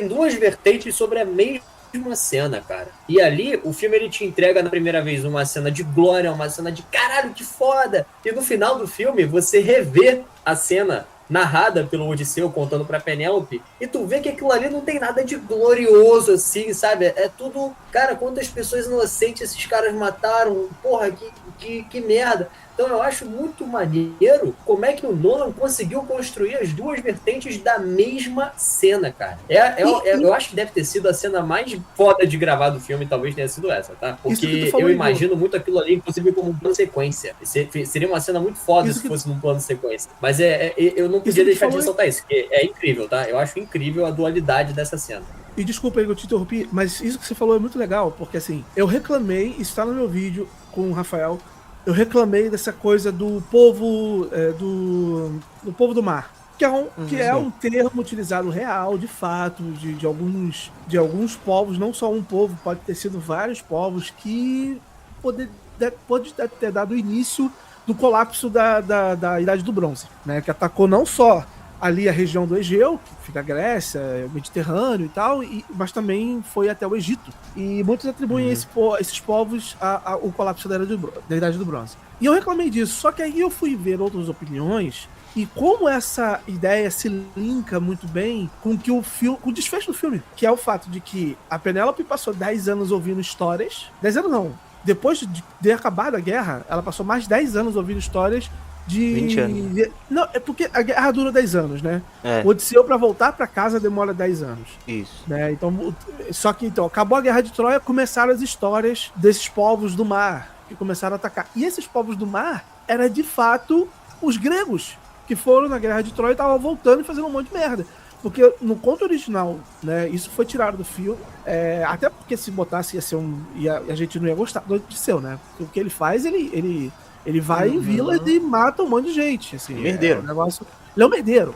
duas vertentes sobre a mesma cena, cara. E ali, o filme ele te entrega na primeira vez uma cena de glória, uma cena de caralho, que foda! E no final do filme, você revê a cena narrada pelo Odisseu contando pra Penélope, e tu vê que aquilo ali não tem nada de glorioso, assim, sabe? É tudo, cara, quantas pessoas inocentes esses caras mataram, porra, que merda. Então eu acho muito maneiro como é que o Nolan conseguiu construir as duas vertentes da mesma cena, cara. Eu acho que deve ter sido a cena mais foda de gravar do filme, talvez tenha sido essa, tá? Porque eu imagino muito aquilo ali, inclusive, como um plano sequência. Seria uma cena muito foda se fosse num plano sequência. Mas eu não podia deixar de ressaltar isso, porque é incrível, tá? Eu acho incrível a dualidade dessa cena. E desculpa aí que eu te interrompi, mas isso que você falou é muito legal, porque assim, eu reclamei, isso tá no meu vídeo com o Rafael, eu reclamei dessa coisa do povo do povo do mar, que é um termo utilizado real, de fato, de alguns povos, não só um povo, pode ter sido vários povos que pode ter dado início do colapso da Idade do Bronze, né, que atacou não só ali a região do Egeu, que fica a Grécia, o Mediterrâneo e tal, mas também foi até o Egito. E muitos atribuem esses povos ao colapso da Idade do Bronze. E eu reclamei disso, só que aí eu fui ver outras opiniões, e como essa ideia se linka muito bem com o desfecho do filme, que é o fato de que a Penélope passou 10 anos ouvindo histórias, 10 anos não, depois de ter acabado a guerra, ela passou mais 10 anos ouvindo histórias de 20 anos. Não, é porque a guerra dura 10 anos, né? É. O Odisseu pra voltar pra casa demora 10 anos. Isso. Né? Então, só que acabou a guerra de Troia, começaram as histórias desses povos do mar que começaram a atacar. E esses povos do mar eram de fato os gregos que foram na guerra de Troia e estavam voltando e fazendo um monte de merda. Porque no conto original, né, isso foi tirado do filme, até porque se botasse ia ser a gente não ia gostar do Odisseu, né? Porque o que ele faz, ele vai em vilas e mata um monte de gente. Assim, merdeiro. Ele é um merdeiro.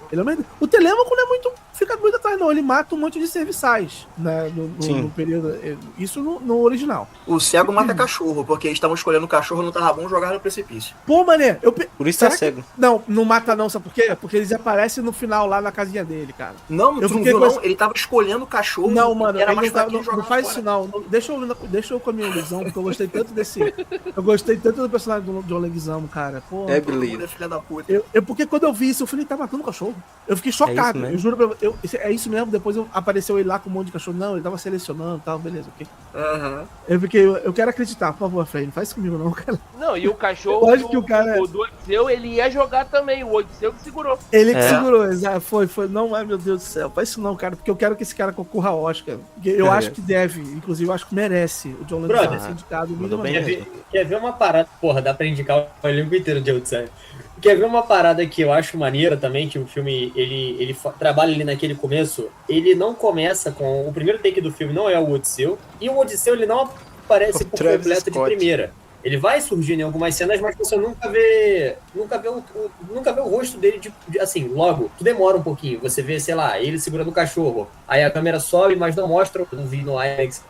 O Telêmaco não é muito. Fica muito atrás, não. Ele mata um monte de serviçais, né, no período. Isso no original. O cego mata cachorro, porque eles estavam escolhendo o cachorro, não tava bom jogar no precipício. Pô, mané. Por isso tá cego. Não mata não, sabe por quê? Porque eles aparecem no final lá na casinha dele, cara. Não, tu não viu, não? Ele tava escolhendo o cachorro. Não, mano, era ele mais não faz isso não. Deixa eu com a minha ilusão, porque eu gostei tanto Eu gostei tanto do personagem do John Leguizamo, cara. Pô, filha da puta. Porque quando eu vi isso, eu falei, tá matando o cachorro. Eu fiquei chocado. Eu juro pra você. É isso mesmo. Depois apareceu ele lá com um monte de cachorro. Não, ele tava selecionando e tal, beleza, ok. Eu quero acreditar, por favor, Frei, não faz isso comigo não, cara. Não, e o cachorro Lógico que o cara... do Odisseu, ele ia jogar também. O Odisseu que segurou. Ele que segurou, exato. Foi. Não, ai meu Deus do céu. Faz isso não, cara, porque eu quero que esse cara concorra ao Oscar. Eu acho que deve, inclusive eu acho que merece o John Landis ser indicado. Quer ver uma parada? Porra, dá pra indicar o elenco inteiro de Odisseu. Quer ver uma parada que eu acho maneira também, que o filme, ele trabalha ali naquele começo, ele não começa com... O primeiro take do filme não é o Odisseu, e o Odisseu ele não aparece por completo de primeira. Ele vai surgindo em algumas cenas, mas você nunca vê o rosto dele, assim, logo. Tu demora um pouquinho. Você vê, sei lá, ele segurando o cachorro. Aí a câmera sobe, mas não mostra. Eu não vi no IMAX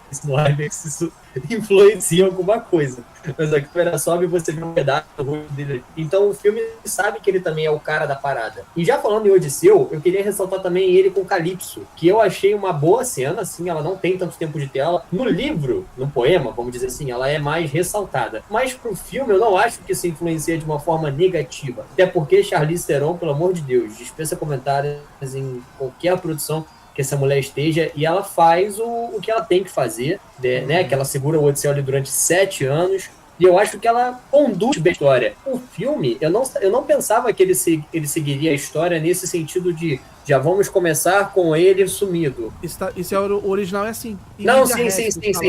isso influencia alguma coisa. Mas a câmera sobe e você vê um pedaço do rosto dele. Então o filme sabe que ele também é o cara da parada. E já falando em Odisseu, eu queria ressaltar também ele com Calypso, que eu achei uma boa cena, assim, ela não tem tanto tempo de tela. No livro, no poema, vamos dizer assim, ela é mais ressaltada. Mas pro filme, eu não acho que isso influencia de uma forma negativa. Até porque Charlize Theron, pelo amor de Deus, dispensa comentários em qualquer produção que essa mulher esteja, e ela faz o que ela tem que fazer, né? Que ela segura o Odisseu ali durante 7 anos, e eu acho que ela conduz bem a história. O filme, eu não pensava que ele seguiria a história nesse sentido de já vamos começar com ele sumido. Isso é o original, é assim. Não, sim.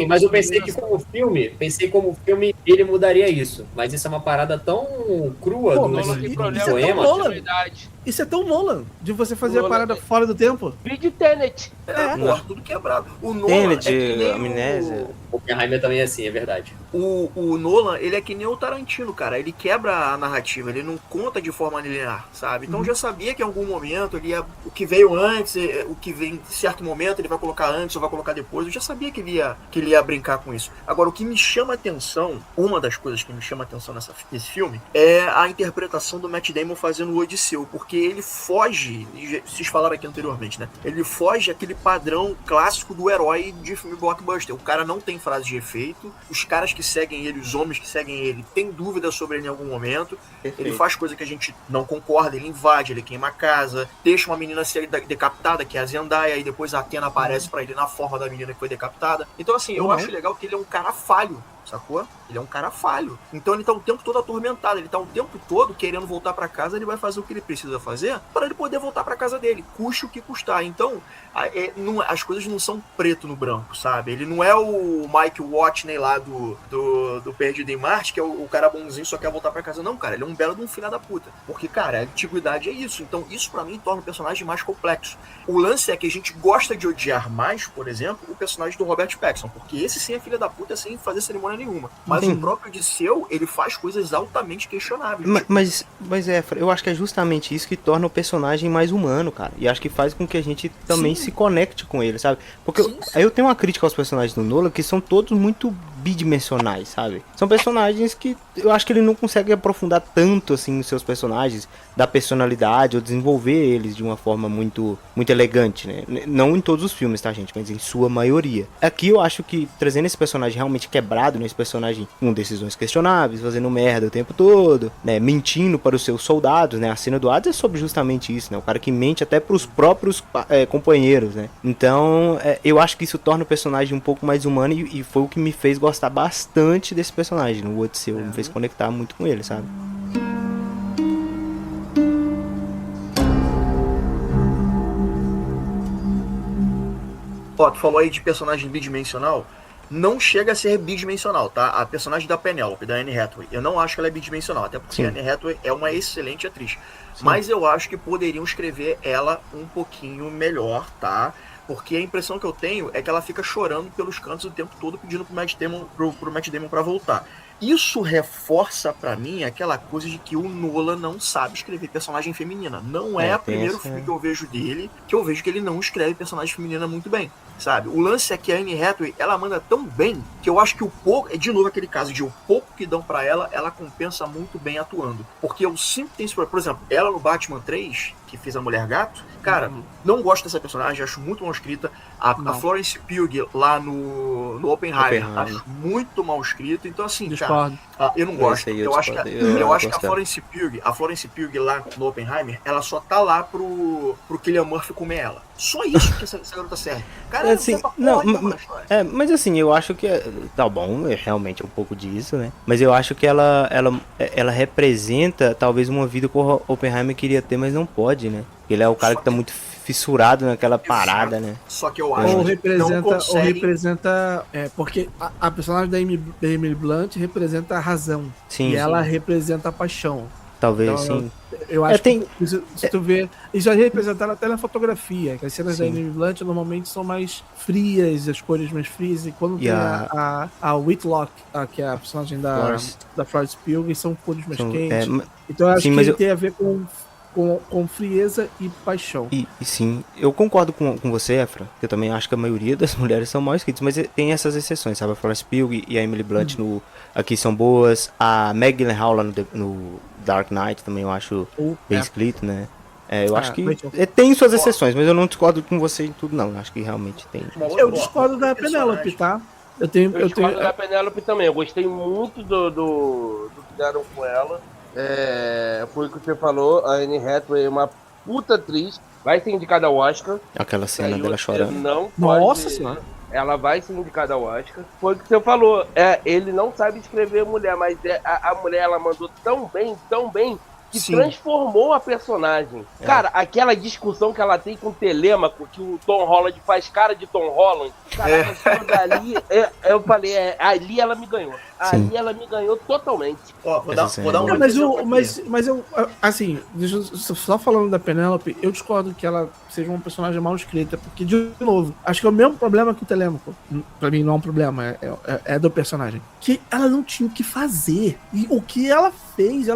Mas eu pensei que como filme, ele mudaria isso. Mas isso é uma parada tão crua do poema. Isso é tão Nolan, de você fazer a parada fora do tempo. Vídeo Tenet. Porra, tudo quebrado. O Nolan Tenet, Amnésia. O Oppenheimer também é assim, é verdade. O Nolan, ele é que nem o Tarantino, cara. Ele quebra a narrativa, ele não conta de forma linear, sabe? Então eu já sabia que em algum momento ele ia... O que veio antes, o que vem em certo momento, ele vai colocar antes ou vai colocar depois. Eu já sabia que ele ia brincar com isso. Agora, o que me chama a atenção, uma das coisas que me chama a atenção nesse filme, é a interpretação do Matt Damon fazendo o Odisseu, porque ele foge, vocês falaram aqui anteriormente, né? Ele foge aquele padrão clássico do herói de filme blockbuster. O cara não tem frase de efeito, os caras que seguem ele, os homens que seguem ele, têm dúvidas sobre ele em algum momento. Perfeito. Ele faz coisa que a gente não concorda, ele invade, ele queima a casa, deixa uma menina ser decapitada, que é a Zendaya, e depois a Athena aparece pra ele na forma da menina que foi decapitada. Então assim, eu acho legal que ele é um cara falho, sacou? Ele é um cara falho. Então ele tá o tempo todo atormentado, ele tá o tempo todo querendo voltar pra casa, ele vai fazer o que ele precisa fazer para ele poder voltar pra casa dele, custe o que custar. Então, as coisas não são preto no branco, sabe? Ele não é o Mike Watney lá do Perdido em Marte, que é o cara bonzinho só quer voltar pra casa. Não, cara, ele é um belo de um filho da puta. Porque, cara, a antiguidade é isso. Então isso pra mim torna o personagem mais complexo. O lance é que a gente gosta de odiar mais, por exemplo, o personagem do Robert Pattinson, porque esse sim é filho da puta sem fazer cerimônia nenhuma. Mas o próprio Odisseu, ele faz coisas altamente questionáveis. Mas eu acho que é justamente isso que torna o personagem mais humano, cara. E acho que faz com que a gente também se conecte com ele, sabe? Porque eu tenho uma crítica aos personagens do Nolan que são todos muito bidimensionais, sabe? São personagens que eu acho que ele não consegue aprofundar tanto assim nos seus personagens, da personalidade, ou desenvolver eles de uma forma muito, muito elegante, né? Não em todos os filmes, tá, gente? Mas em sua maioria. Aqui eu acho que trazendo esse personagem realmente quebrado, né? Esse personagem com decisões questionáveis, fazendo merda o tempo todo, né? Mentindo para os seus soldados, né? A cena do Hades é sobre justamente isso, né? O cara que mente até para os próprios companheiros, né? Então, eu acho que isso torna o personagem um pouco mais humano e foi o que me fez gostar bastante desse personagem no Odisseu, me fez conectar muito com ele, sabe? Ó, tu falou aí de personagem bidimensional, não chega a ser bidimensional, tá? A personagem da Penélope, da Anne Hathaway, eu não acho que ela é bidimensional, até porque a Anne Hathaway é uma excelente atriz. Sim. Mas eu acho que poderiam escrever ela um pouquinho melhor, tá? Porque a impressão que eu tenho é que ela fica chorando pelos cantos o tempo todo, pedindo pro Matt Damon pra voltar. Isso reforça pra mim aquela coisa de que o Nolan não sabe escrever personagem feminina. Não é o primeiro filme que eu vejo dele, que eu vejo que ele não escreve personagem feminina muito bem, sabe? O lance é que a Anne Hathaway, ela manda tão bem, que eu acho que o pouco, de novo aquele caso de o pouco que dão pra ela compensa muito bem atuando. Porque eu sempre tenho esse problema. Por exemplo, ela no Batman 3, que fez a Mulher Gato, cara, não gosto dessa personagem, acho muito mal escrita. A Florence Pugh lá no Oppenheimer, acho muito mal escrito. Então assim, cara, discordo. Eu não gosto. Esse aí Eu acho que eu a gosto dela. Florence Pugh lá no Oppenheimer, ela só tá lá pro Cillian Murphy comer ela. Só isso que essa garota serve. Cara, Assim, mas assim, eu acho que tá bom, realmente é um pouco disso, né? Mas eu acho que ela representa talvez uma vida que o Oppenheimer queria ter, mas não pode, né? Ele é o cara que tá muito fissurado naquela parada, né? Só que eu acho Ou que não consegue... representa. Porque a personagem da Emily Blunt representa a razão. Sim, e sim. ela representa a paixão. Talvez, Então, sim. Eu acho que se tu vê. Isso é representado até na fotografia. Que as cenas da Emily Blunt normalmente são mais frias, as cores mais frias. E quando tem a Whitlock, que é a personagem da Florence Pugh, são cores mais quentes. Então eu acho que tem a ver com frieza e paixão. E sim, eu concordo com você, Efra, que eu também acho que a maioria das mulheres são mal escritas, mas tem essas exceções, sabe? A Florence Pugh e a Emily Blunt aqui são boas. A Maggie Gyllenhaal lá no Dark Knight também eu acho bem escrito, né? Eu acho que tem suas exceções, mas eu não discordo com você em tudo, não. Eu acho que realmente tem. Eu discordo da Penélope, tá? Eu discordo da Penélope também. Eu gostei muito do que deram com ela. Foi o que você falou, a Anne Hathaway é uma puta atriz, vai ser indicada ao Oscar. Aquela cena dela chorando. Nossa senhora. Ela vai ser indicada ao Oscar. Foi o que você falou, ele não sabe escrever mulher, mas a mulher ela mandou tão bem, que transformou a personagem. Cara, aquela discussão que ela tem com o Telêmaco, que o Tom Holland faz cara de Tom Holland, caraca, aquilo dali, eu falei, ali ela me ganhou. Ali ela me ganhou totalmente. Vou dar um mas eu, assim, só falando da Penélope, eu discordo que ela seja uma personagem mal escrita, porque, de novo, acho que é o mesmo problema que o Telêmaco. Pra mim não é um problema, é do personagem. Que ela não tinha o que fazer. E o que ela fez,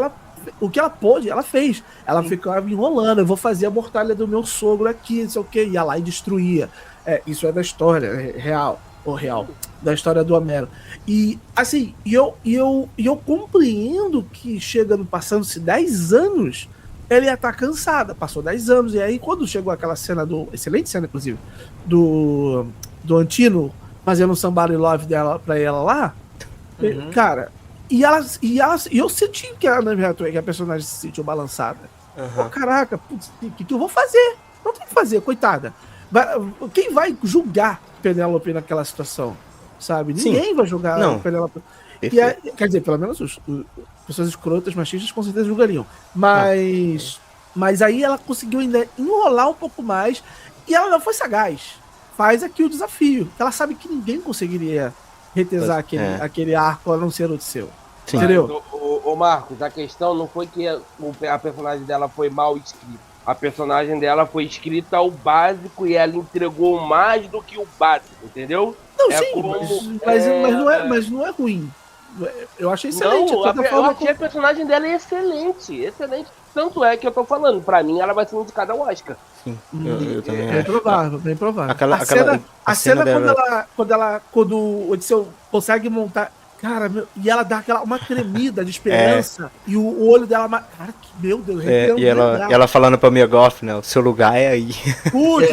o que ela pôde, ela fez. Ela ficava enrolando. Eu vou fazer a mortalha do meu sogro aqui, não sei o que. Ia lá e destruía. Isso é da história real. Da história do Homero. E, assim, eu compreendo que passando-se 10 anos, ele ia estar cansada. Passou 10 anos. E aí, quando chegou aquela cena excelente cena, inclusive, do Antino fazendo um somebody love dela pra ela lá, cara. E eu senti que a personagem se sentiu balançada. Caraca, putz, o que eu vou fazer? Não tem o que fazer, coitada. Quem vai julgar Penélope naquela situação? Sabe? Ninguém vai julgar a Penélope. Quer dizer, pelo menos as pessoas escrotas, machistas, com certeza julgariam. Mas aí ela conseguiu ainda enrolar um pouco mais e ela não foi sagaz. Faz aqui o desafio. Ela sabe que ninguém conseguiria retesar aquele arco a não ser o seu. Sim. Entendeu? Ô Marcos, a questão não foi que a personagem dela foi mal escrita. A personagem dela foi escrita ao básico e ela entregou mais do que o básico, entendeu? Não, mas não é ruim. Eu achei excelente. Eu achei a personagem dela excelente. Tanto é que eu tô falando, pra mim ela vai ser indicada ao Oscar. Sim, eu também acho. Bem provável. A cena dela... quando o Odisseu consegue montar... Cara, e ela dá uma tremida de esperança e o olho dela... Cara, meu Deus. E ela falando pra Mia Goth, né? O seu lugar é aí. Putz,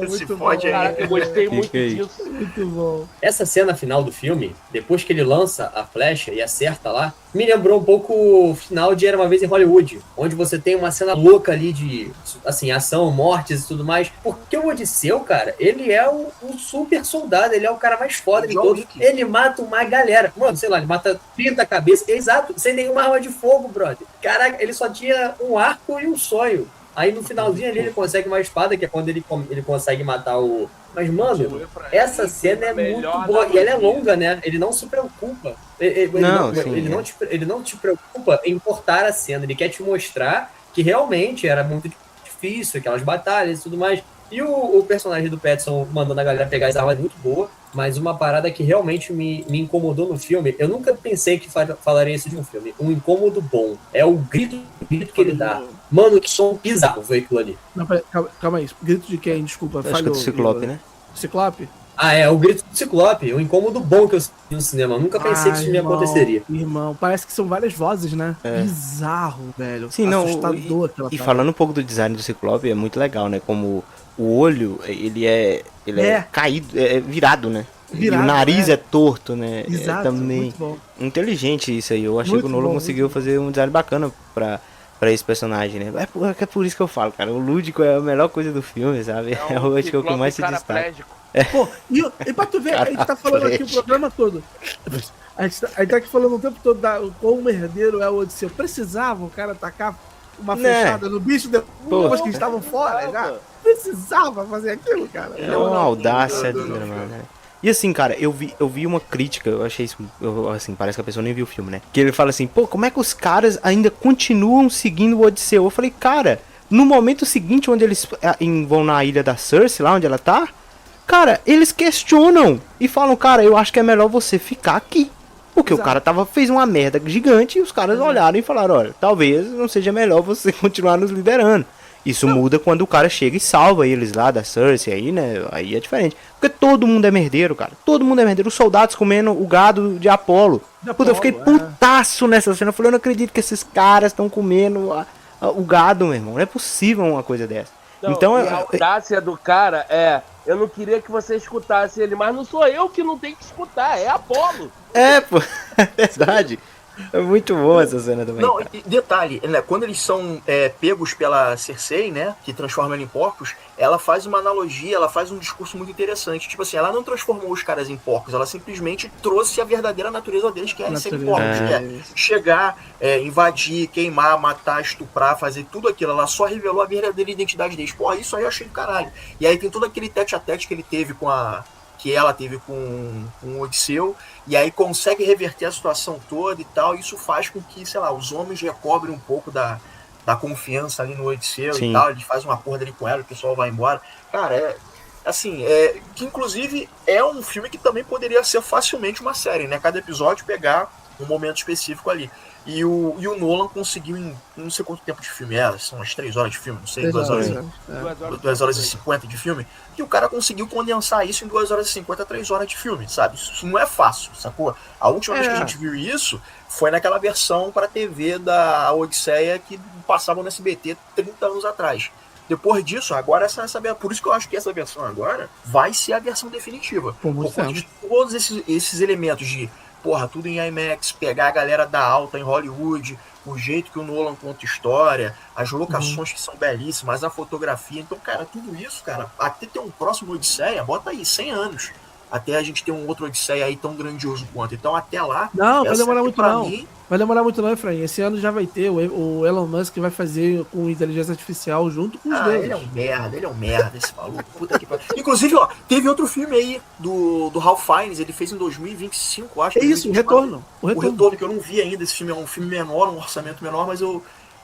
muito bom. Cara, eu gostei muito disso. Muito bom. Essa cena final do filme, depois que ele lança a flecha e acerta lá, me lembrou um pouco o final de Era Uma Vez em Hollywood, onde você tem uma cena louca ali de, assim, ação, mortes e tudo mais. Porque o Odisseu, cara, ele é um super soldado, ele é o cara mais foda de todos. Ele mata uma galera. Mano, sei lá, ele mata 30 cabeças, exato, sem nenhuma arma de fogo, brother. Caraca, ele só tinha um arco e um sonho. Aí no finalzinho ali ele consegue uma espada, que é quando ele consegue matar o... Mas, mano, essa cena é muito boa. E ela é longa, né? Ele não se preocupa. Ele não te preocupa em cortar a cena. Ele quer te mostrar que realmente era muito difícil, aquelas batalhas e tudo mais. E o personagem do Pattinson mandando a galera pegar as armas é muito boa. Mas uma parada que realmente me incomodou no filme, eu nunca pensei que falaria isso de um filme. Um incômodo bom. É o grito que ele dá. Mano, que som bizarro foi aquilo ali. Não, calma aí. Grito de quem? Desculpa. Acho que é do Ciclope, né? Ciclope? O grito do Ciclope. Um incômodo bom que eu senti no cinema. Eu nunca pensei que isso me aconteceria. Irmão, parece que são várias vozes, né? Bizarro, velho. Sim, assustador. E falando um pouco do design do Ciclope, é muito legal, né? Como o olho, ele é caído, é virado, né? E Virado, o nariz né? é torto, né? Exato, também muito bom. inteligente isso aí. Eu achei Muito que o Nolan bom, conseguiu muito bom. fazer um design bacana pra esse personagem, né? É por isso que eu falo, cara. O Lúdico é a melhor coisa do filme, sabe? É o acho que é o que mais se destaca. Pô, e pra tu ver, a gente tá falando aqui o programa todo. A gente tá aqui falando o tempo todo como herdeiro é o Odisseu. Precisava o cara tacar uma Né? fechada no bicho depois que eles estavam fora já? Precisava fazer aquilo, cara. É uma audácia desgramada, né? E assim, cara, eu vi uma crítica, eu achei isso, assim, parece que a pessoa nem viu o filme, né? Que ele fala assim, pô, como é que os caras ainda continuam seguindo o Odisseu? Eu falei, cara, no momento seguinte, onde eles vão na ilha da Cersei, lá onde ela tá, cara, eles questionam e falam, cara, eu acho que é melhor você ficar aqui. Porque Exato. o cara fez uma merda gigante e os caras olharam e falaram, olha, talvez não seja melhor você continuar nos liderando. Isso muda quando o cara chega e salva eles lá da Cersei, aí, né? Aí é diferente. Porque todo mundo é merdeiro, cara. Todo mundo é merdeiro. Os soldados comendo o gado de Apolo. Puta, eu fiquei putaço nessa cena. Eu falei, eu não acredito que esses caras estão comendo o gado, meu irmão. Não é possível uma coisa dessa. Então, e a audácia do cara eu não queria que você escutasse ele, mas não sou eu que não tenho que escutar, é Apolo. pô, é verdade. É muito bom essa cena também. Não, cara. e detalhe, né, quando eles são pegos pela Cersei, né, que transforma ela em porcos, ela faz uma analogia, ela faz um discurso muito interessante. Tipo assim, ela não transformou os caras em porcos, ela simplesmente trouxe a verdadeira natureza deles, que é ser porcos, que é chegar, invadir, queimar, matar, estuprar, fazer tudo aquilo. Ela só revelou a verdadeira identidade deles. Porra, isso aí eu achei do caralho. E aí tem todo aquele tete-a-tete que ele teve que ela teve com o Odisseu, e aí consegue reverter a situação toda e tal, e isso faz com que, sei lá, os homens recobrem um pouco da confiança ali no Odisseu. Sim. E tal, ele faz um acordo ali com ela, o pessoal vai embora. Cara, assim, que inclusive é um filme que também poderia ser facilmente uma série, né? Cada episódio pegar um momento específico ali. E o Nolan conseguiu em não sei quanto tempo de filme são umas 3 horas de filme, não sei, 2 horas e 50 de filme, e o cara conseguiu condensar isso em 2 horas e 50, 3 horas de filme, sabe? Isso não é fácil, sacou? A última vez que a gente viu isso foi naquela versão para TV da Odisseia que passava no SBT 30 anos atrás. Depois disso, agora por isso que eu acho que essa versão agora vai ser a versão definitiva. Por conta de todos esses elementos de porra, tudo em IMAX, pegar a galera da alta em Hollywood, o jeito que o Nolan conta história, as locações que são belíssimas, a fotografia. Então, cara, tudo isso, cara, até ter um próximo Odisseia, bota aí, 100 anos. Até a gente ter um outro Odisseia aí tão grandioso quanto. Então, até lá... Não, vai demorar muito não. Mim... Vai demorar muito não, Efraim. Esse ano já vai ter. O Elon Musk vai fazer com inteligência artificial junto com os deles. Ele é um merda, esse maluco. Puta que pariu. Inclusive, ó, teve outro filme aí do Ralph Fiennes, ele fez em 2025, acho. É isso, o Retorno. O Retorno, que eu não vi ainda. Esse filme é um filme menor, um orçamento menor, mas eu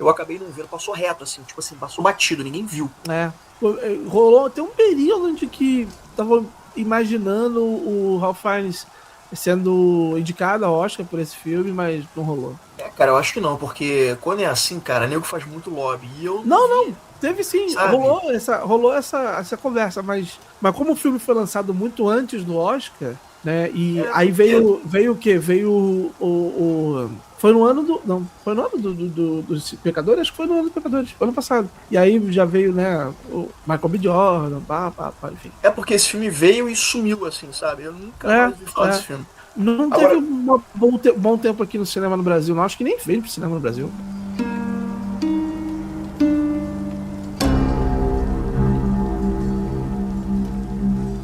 acabei não vendo. Passou reto, assim, tipo assim, passou batido, ninguém viu. Rolou até um período de que tava imaginando o Ralph Fiennes sendo indicado ao Oscar por esse filme, mas não rolou. Cara, eu acho que não, porque quando é assim, cara, nego faz muito lobby. E eu não, teve sim, sabe? rolou essa conversa, mas como o filme foi lançado muito antes do Oscar, né, e aí veio o quê? Veio foi no ano dos Pecadores? Acho que foi no ano dos Pecadores, ano passado. E aí já veio, né, o Michael B. Jordan, enfim. É porque esse filme veio e sumiu, assim, sabe? Eu nunca mais vi falar desse filme. Não teve bom tempo aqui no cinema no Brasil, não. Acho que nem veio pro cinema no Brasil.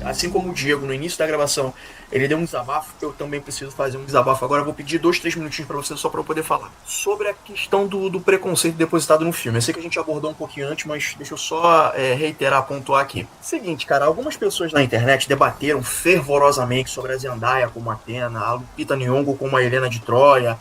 Assim como o Diego, no início da gravação, ele deu um desabafo, eu também preciso fazer um desabafo agora. Eu vou pedir 2, 3 minutinhos pra você só pra eu poder falar. Sobre a questão do preconceito depositado no filme. Eu sei que a gente abordou um pouquinho antes, mas deixa eu só reiterar, pontuar aqui. Seguinte, cara, algumas pessoas na internet debateram fervorosamente sobre a Zendaya como Athena, a Lupita Nyong'o como a Helena de Troia,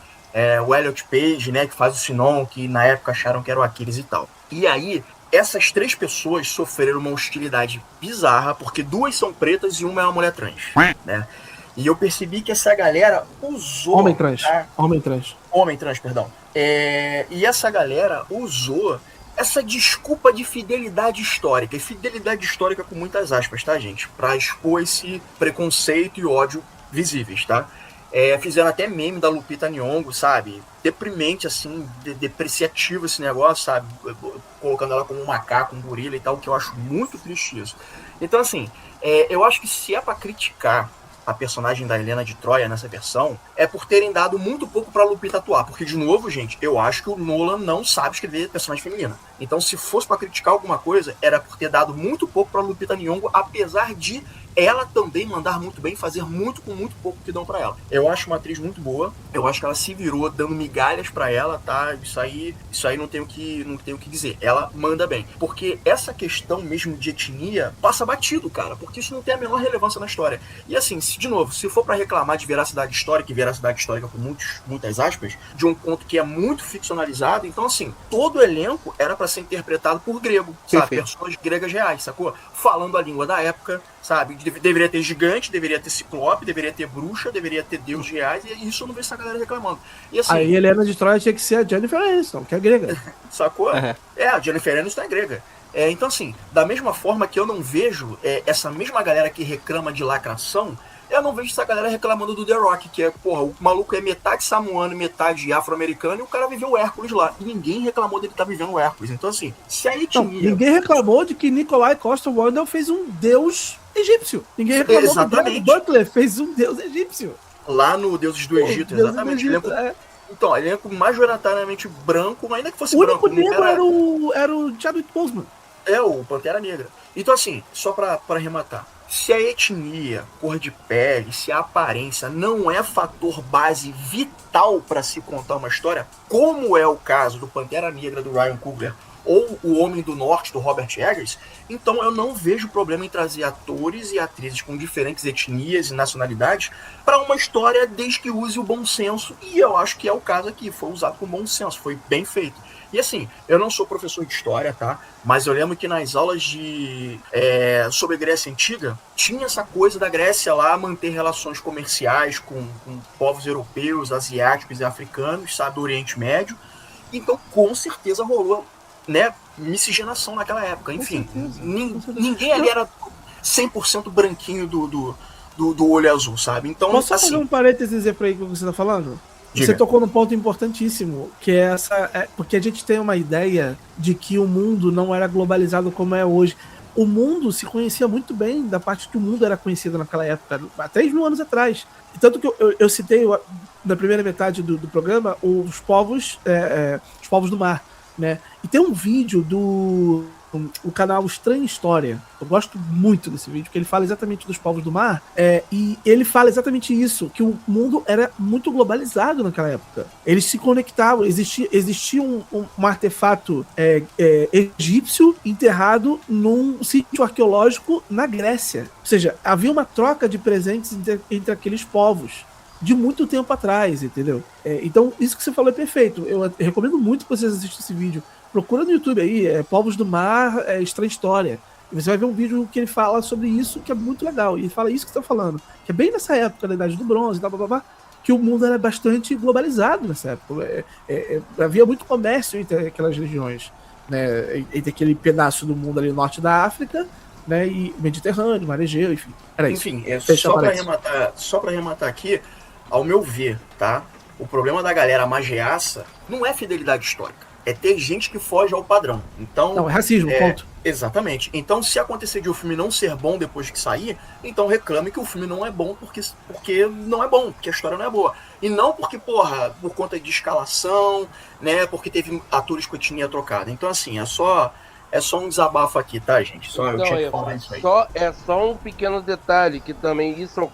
o Elliot Page, né, que faz o Sinon, que na época acharam que era o Aquiles e tal. E aí, essas 3 pessoas sofreram uma hostilidade bizarra, porque 2 são pretas e uma é uma mulher trans, né? E eu percebi que essa galera usou... Homem trans, perdão. E essa galera usou essa desculpa de fidelidade histórica, e fidelidade histórica com muitas aspas, tá, gente? Pra expor esse preconceito e ódio visíveis, tá? Fizeram até meme da Lupita Nyong'o, sabe? Deprimente, assim, depreciativo esse negócio, sabe? Colocando ela como um macaco, um gorila e tal, que eu acho muito triste isso. Então, assim, eu acho que se é pra criticar a personagem da Helena de Troia nessa versão, é por terem dado muito pouco pra Lupita atuar. Porque, de novo, gente, eu acho que o Nolan não sabe escrever personagem feminina. Então, se fosse pra criticar alguma coisa, era por ter dado muito pouco pra Lupita Nyong'o, apesar de ela também mandar muito bem, fazer muito com muito pouco que dão pra ela. Eu acho uma atriz muito boa, eu acho que ela se virou dando migalhas pra ela, tá? Isso aí não tenho o que dizer. Ela manda bem. Porque essa questão mesmo de etnia passa batido, cara, porque isso não tem a menor relevância na história. E assim, de novo, se for pra reclamar de veracidade histórica, e veracidade histórica com muitas aspas, de um conto que é muito ficcionalizado, então assim, todo o elenco era pra ser interpretado por grego, sabe? Pessoas gregas reais, sacou? Falando a língua da época, sabe? Deveria ter gigante, deveria ter ciclope, deveria ter bruxa, deveria ter deuses reais, e isso eu não vejo essa galera reclamando. E assim, aí Helena de Troia tinha que ser a Jennifer Aniston, que é grega. Sacou? A Jennifer Aniston é grega. Então assim, da mesma forma que eu não vejo essa mesma galera que reclama de lacração, eu não vejo essa galera reclamando do The Rock, que é, porra, o maluco é metade samoano, metade afro-americano, e o cara viveu o Hércules lá. E ninguém reclamou dele estar vivendo o Hércules. Então assim, se a etnia... ninguém reclamou de que Nikolai Coster-Waldau fez um deus egípcio. Ninguém reclamou exatamente. Que Butler fez um deus egípcio. Lá no Deuses do Egito, exatamente. Então, elenco majoritariamente branco, ainda que fosse branco. O único negro era o Chadwick Boseman. É, o Pantera Negra. Então assim, só pra arrematar. Se a etnia, cor de pele, se a aparência não é fator base vital para se contar uma história, como é o caso do Pantera Negra do Ryan Coogler ou o Homem do Norte do Robert Eggers, então eu não vejo problema em trazer atores e atrizes com diferentes etnias e nacionalidades para uma história desde que use o bom senso, e eu acho que é o caso aqui, foi usado com bom senso, foi bem feito. E assim, eu não sou professor de história, tá? Mas eu lembro que nas aulas sobre Grécia Antiga, tinha essa coisa da Grécia lá manter relações comerciais com povos europeus, asiáticos e africanos, sabe, do Oriente Médio. Então, com certeza rolou, né, miscigenação naquela época. Enfim, ninguém ali era 100% branquinho do olho azul, sabe? Então, posso assim, fazer um parênteses aí pra aí que você tá falando? Diga. Você tocou num ponto importantíssimo, que é porque a gente tem uma ideia de que o mundo não era globalizado como é hoje. O mundo se conhecia muito bem da parte que o mundo era conhecido naquela época, há 3 mil anos atrás. E tanto que eu citei na primeira metade do programa os povos do mar, né? E tem um vídeo do canal Estranha História. Eu gosto muito desse vídeo, porque ele fala exatamente dos povos do mar, e ele fala exatamente isso, que o mundo era muito globalizado naquela época. Eles se conectavam, existia um artefato egípcio enterrado num sítio arqueológico na Grécia. Ou seja, havia uma troca de presentes entre aqueles povos de muito tempo atrás, entendeu? Então, isso que você falou é perfeito. Eu recomendo muito que vocês assistam esse vídeo. Procura no YouTube aí, Povos do Mar, Estranha História. E você vai ver um vídeo que ele fala sobre isso, que é muito legal. E ele fala isso que você tá falando, que é bem nessa época, da Idade do Bronze e tal, que o mundo era bastante globalizado nessa época. Havia muito comércio entre aquelas regiões, né? Entre aquele pedaço do mundo ali, norte da África, né? E Mediterrâneo, Mar Egeu, enfim. Era isso. Enfim, só pra arrematar aqui, ao meu ver, tá? O problema da galera mageaça não é fidelidade histórica. É ter gente que foge ao padrão. Então, não, é racismo, ponto. Exatamente. Então, se acontecer de o filme não ser bom depois que sair, então reclame que o filme não é bom porque não é bom, porque a história não é boa. E não porque, por conta de escalação, né, porque teve atores com etnia trocada. Então, assim, é só um desabafo aqui, tá, gente? Eu tinha que falar isso aí. É só um pequeno detalhe, que também isso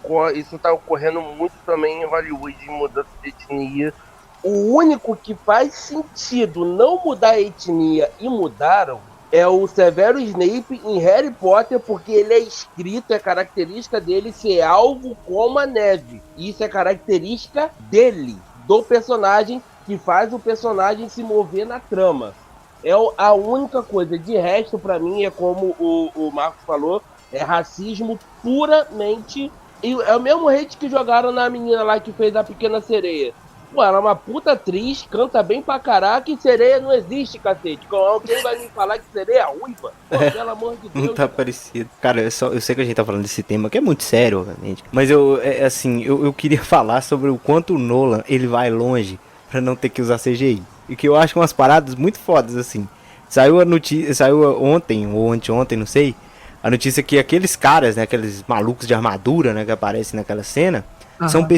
tá ocorrendo muito também em Hollywood, de mudança de etnia. O único que faz sentido não mudar a etnia e mudaram é o Severus Snape em Harry Potter, porque ele é escrito, é característica dele ser alvo como a neve. Isso é característica dele, do personagem, que faz o personagem se mover na trama. É a única coisa. De resto, pra mim, é como o Marcos falou, é racismo puramente. E é o mesmo hate que jogaram na menina lá que fez a Pequena Sereia. Pô, ela é uma puta atriz, canta bem pra caraca, e sereia não existe, cacete. Alguém vai me falar que sereia é ruiva? Pô, pelo amor de Deus. Não tá parecido. Cara, eu sei que a gente tá falando desse tema, que é muito sério, obviamente. Mas eu queria falar sobre o quanto o Nolan, ele vai longe pra não ter que usar CGI. E que eu acho umas paradas muito fodas, assim. Saiu a notícia, saiu ontem, ou anteontem, não sei, A notícia é que aqueles caras, né, aqueles malucos de armadura, né, que aparecem naquela cena,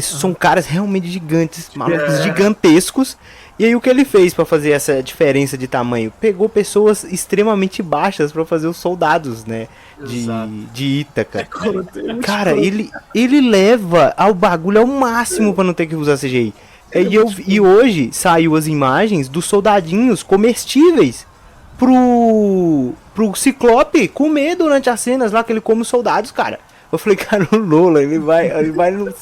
são caras realmente gigantes, malucos gigantescos. E aí o que ele fez pra fazer essa diferença de tamanho? Pegou pessoas extremamente baixas pra fazer os soldados, né, de Ítaca. Cara, ele leva ao bagulho ao máximo pra não ter que usar CGI. E hoje saiu as imagens dos soldadinhos comestíveis pro Ciclope comer durante as cenas lá que ele come os soldados, cara. Eu falei, cara, o Nolan, ele vai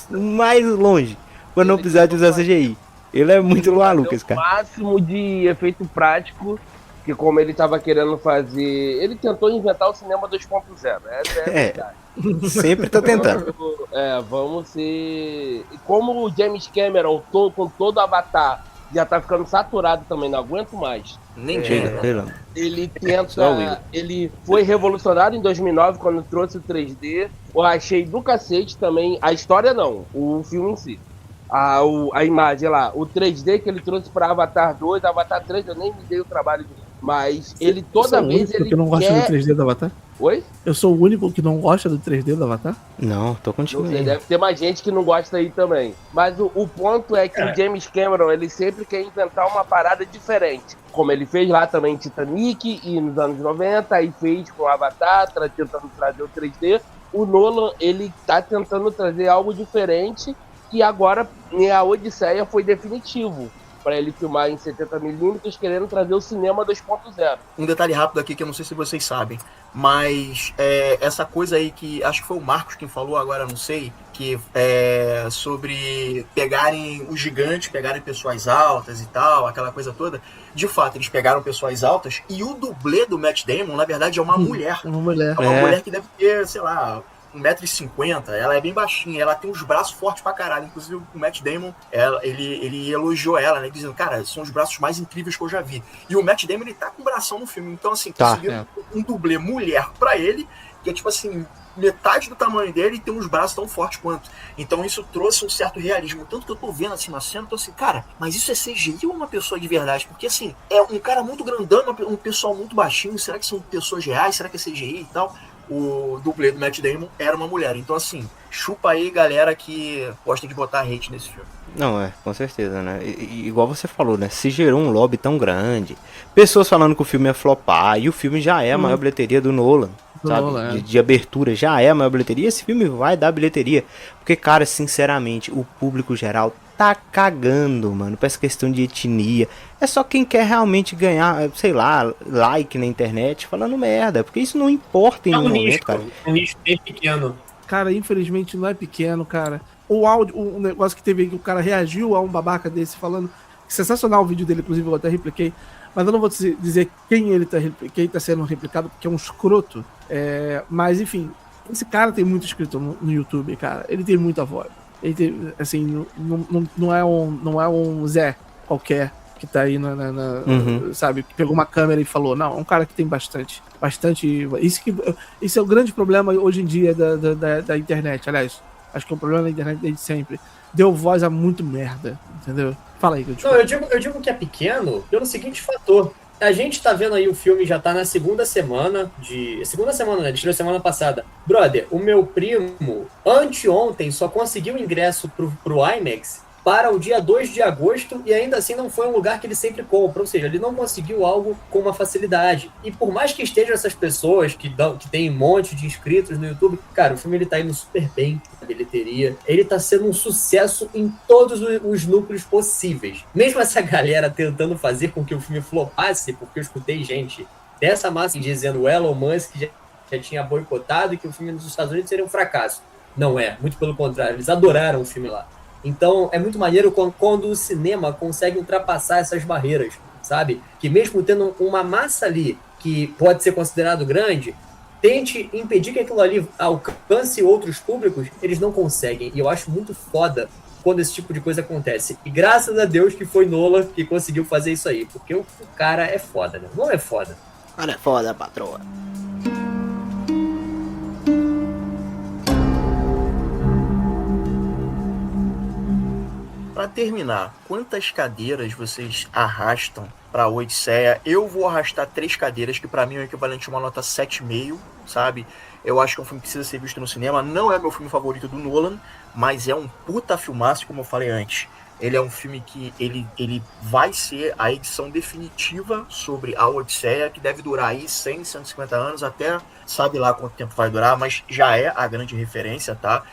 mais longe pra não precisar de usar CGI. Ele é muito maluco, esse cara. O máximo de efeito prático, que como ele tava querendo fazer... Ele tentou inventar o cinema 2.0, essa é a verdade. Sempre tá tentando. Vamos ser... E como o James Cameron, com todo o Avatar, já tá ficando saturado também, não aguento mais. Nem diga. Ele tenta... Ele foi revolucionário em 2009, quando trouxe o 3D. Eu achei do cacete também. A história não, o filme em si. A imagem lá, o 3D que ele trouxe pra Avatar 2, Avatar 3, eu nem me dei o trabalho de... Mas ele toda vez ele que não gosta do 3D do Avatar? Oi? Eu sou o único que não gosta do 3D do Avatar? Não, tô contigo. Deve ter mais gente que não gosta aí também. Mas o ponto é que o James Cameron, ele sempre quer inventar uma parada diferente. Como ele fez lá também em Titanic e nos anos 90, aí fez com o Avatar, tentando trazer o 3D. O Nolan, ele tá tentando trazer algo diferente e agora a Odisseia foi definitivo para ele filmar em 70mm, querendo trazer o cinema 2.0. Um detalhe rápido aqui que eu não sei se vocês sabem, mas essa coisa aí que acho que foi o Marcos quem falou, agora não sei, que é sobre pegarem os gigantes, pegarem pessoas altas e tal, aquela coisa toda. De fato, eles pegaram pessoas altas e o dublê do Matt Damon, na verdade, é uma mulher. Uma mulher. É uma mulher que deve ter, sei lá, 1,50m, ela é bem baixinha, ela tem os braços fortes pra caralho. Inclusive o Matt Damon, ele elogiou ela, né, dizendo, cara, são os braços mais incríveis que eu já vi. E o Matt Damon, ele tá com bração no filme, então assim, conseguiram um dublê mulher pra ele, que é tipo assim, metade do tamanho dele e tem uns braços tão fortes quanto. Então isso trouxe um certo realismo, tanto que eu tô vendo assim na cena, tô assim, cara, mas isso é CGI ou uma pessoa de verdade? Porque assim, é um cara muito grandão, um pessoal muito baixinho, será que são pessoas reais? Será que é CGI e tal? O dublê do Matt Damon era uma mulher. Então, assim, chupa aí, galera que gosta de botar hate nesse filme. Não, com certeza, né? Igual você falou, né? Se gerou um lobby tão grande. Pessoas falando que o filme ia flopar. E o filme já é a maior bilheteria do Nolan. Sabe? De abertura já é a maior bilheteria. Esse filme vai dar bilheteria. Porque, cara, sinceramente, o público geral tá cagando, mano, pra essa questão de etnia. É só quem quer realmente ganhar, sei lá, like na internet falando merda. Porque isso não importa em nenhum momento, cara. É um nicho bem pequeno. Cara, infelizmente não é pequeno, cara. O áudio, o negócio que teve aí, que o cara reagiu a um babaca desse falando. Sensacional o vídeo dele, inclusive eu até repliquei. Mas eu não vou dizer quem ele tá sendo replicado, porque é um escroto. Mas enfim, esse cara tem muito inscrito no YouTube, cara. Ele tem muita voz. Ele tem, assim, não é um Zé qualquer que tá aí sabe, que pegou uma câmera e falou. Não, é um cara que tem bastante. Isso é o grande problema hoje em dia da internet. Aliás, acho que é um problema da internet desde sempre. Deu voz a muito merda, entendeu? Fala aí, Não, eu digo que é pequeno pelo seguinte fator. A gente tá vendo aí o filme, já tá na segunda semana, né? Ele tirou semana passada. Brother, o meu primo, anteontem, só conseguiu ingresso pro IMAX para o dia 2 de agosto e ainda assim não foi um lugar que ele sempre compra. Ou seja, ele não conseguiu algo com uma facilidade. E por mais que estejam essas pessoas que tem um monte de inscritos no YouTube, cara, o filme ele tá indo super bem na bilheteria. Ele tá sendo um sucesso em todos os núcleos possíveis. Mesmo essa galera tentando fazer com que o filme flopasse, porque eu escutei gente dessa massa dizendo o Elon Musk já tinha boicotado e que o filme nos Estados Unidos seria um fracasso. Não é, muito pelo contrário, eles adoraram o filme lá. Então é muito maneiro quando o cinema consegue ultrapassar essas barreiras, sabe? Que mesmo tendo uma massa ali que pode ser considerado grande, tente impedir que aquilo ali alcance outros públicos, eles não conseguem. E eu acho muito foda quando esse tipo de coisa acontece. E graças a Deus que foi Nolan que conseguiu fazer isso aí, porque o cara é foda, né? Não é foda. O cara é foda, patroa. Para terminar, quantas cadeiras vocês arrastam pra Odisseia. Eu vou arrastar 3 cadeiras, que pra mim é o equivalente a uma nota 7,5, sabe? Eu acho que é um filme que precisa ser visto no cinema. Não é meu filme favorito do Nolan, mas é um puta filmaço, como eu falei antes. Ele é um filme que ele vai ser a edição definitiva sobre a Odisseia, que deve durar aí 100, 150 anos, até sabe lá quanto tempo vai durar, mas já é a grande referência, tá?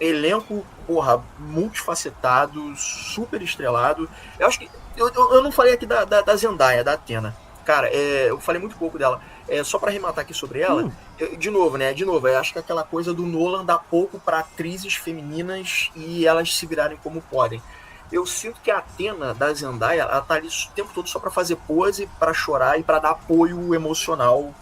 Elenco, porra, multifacetado, super estrelado. Eu acho que eu não falei aqui da Zendaya, da Athena. Cara, eu falei muito pouco dela. Só pra arrematar aqui sobre ela, de novo, eu acho que aquela coisa do Nolan dá pouco pra atrizes femininas e elas se virarem como podem. Eu sinto que a Athena, da Zendaya, ela tá ali o tempo todo só pra fazer pose, pra chorar e pra dar apoio emocional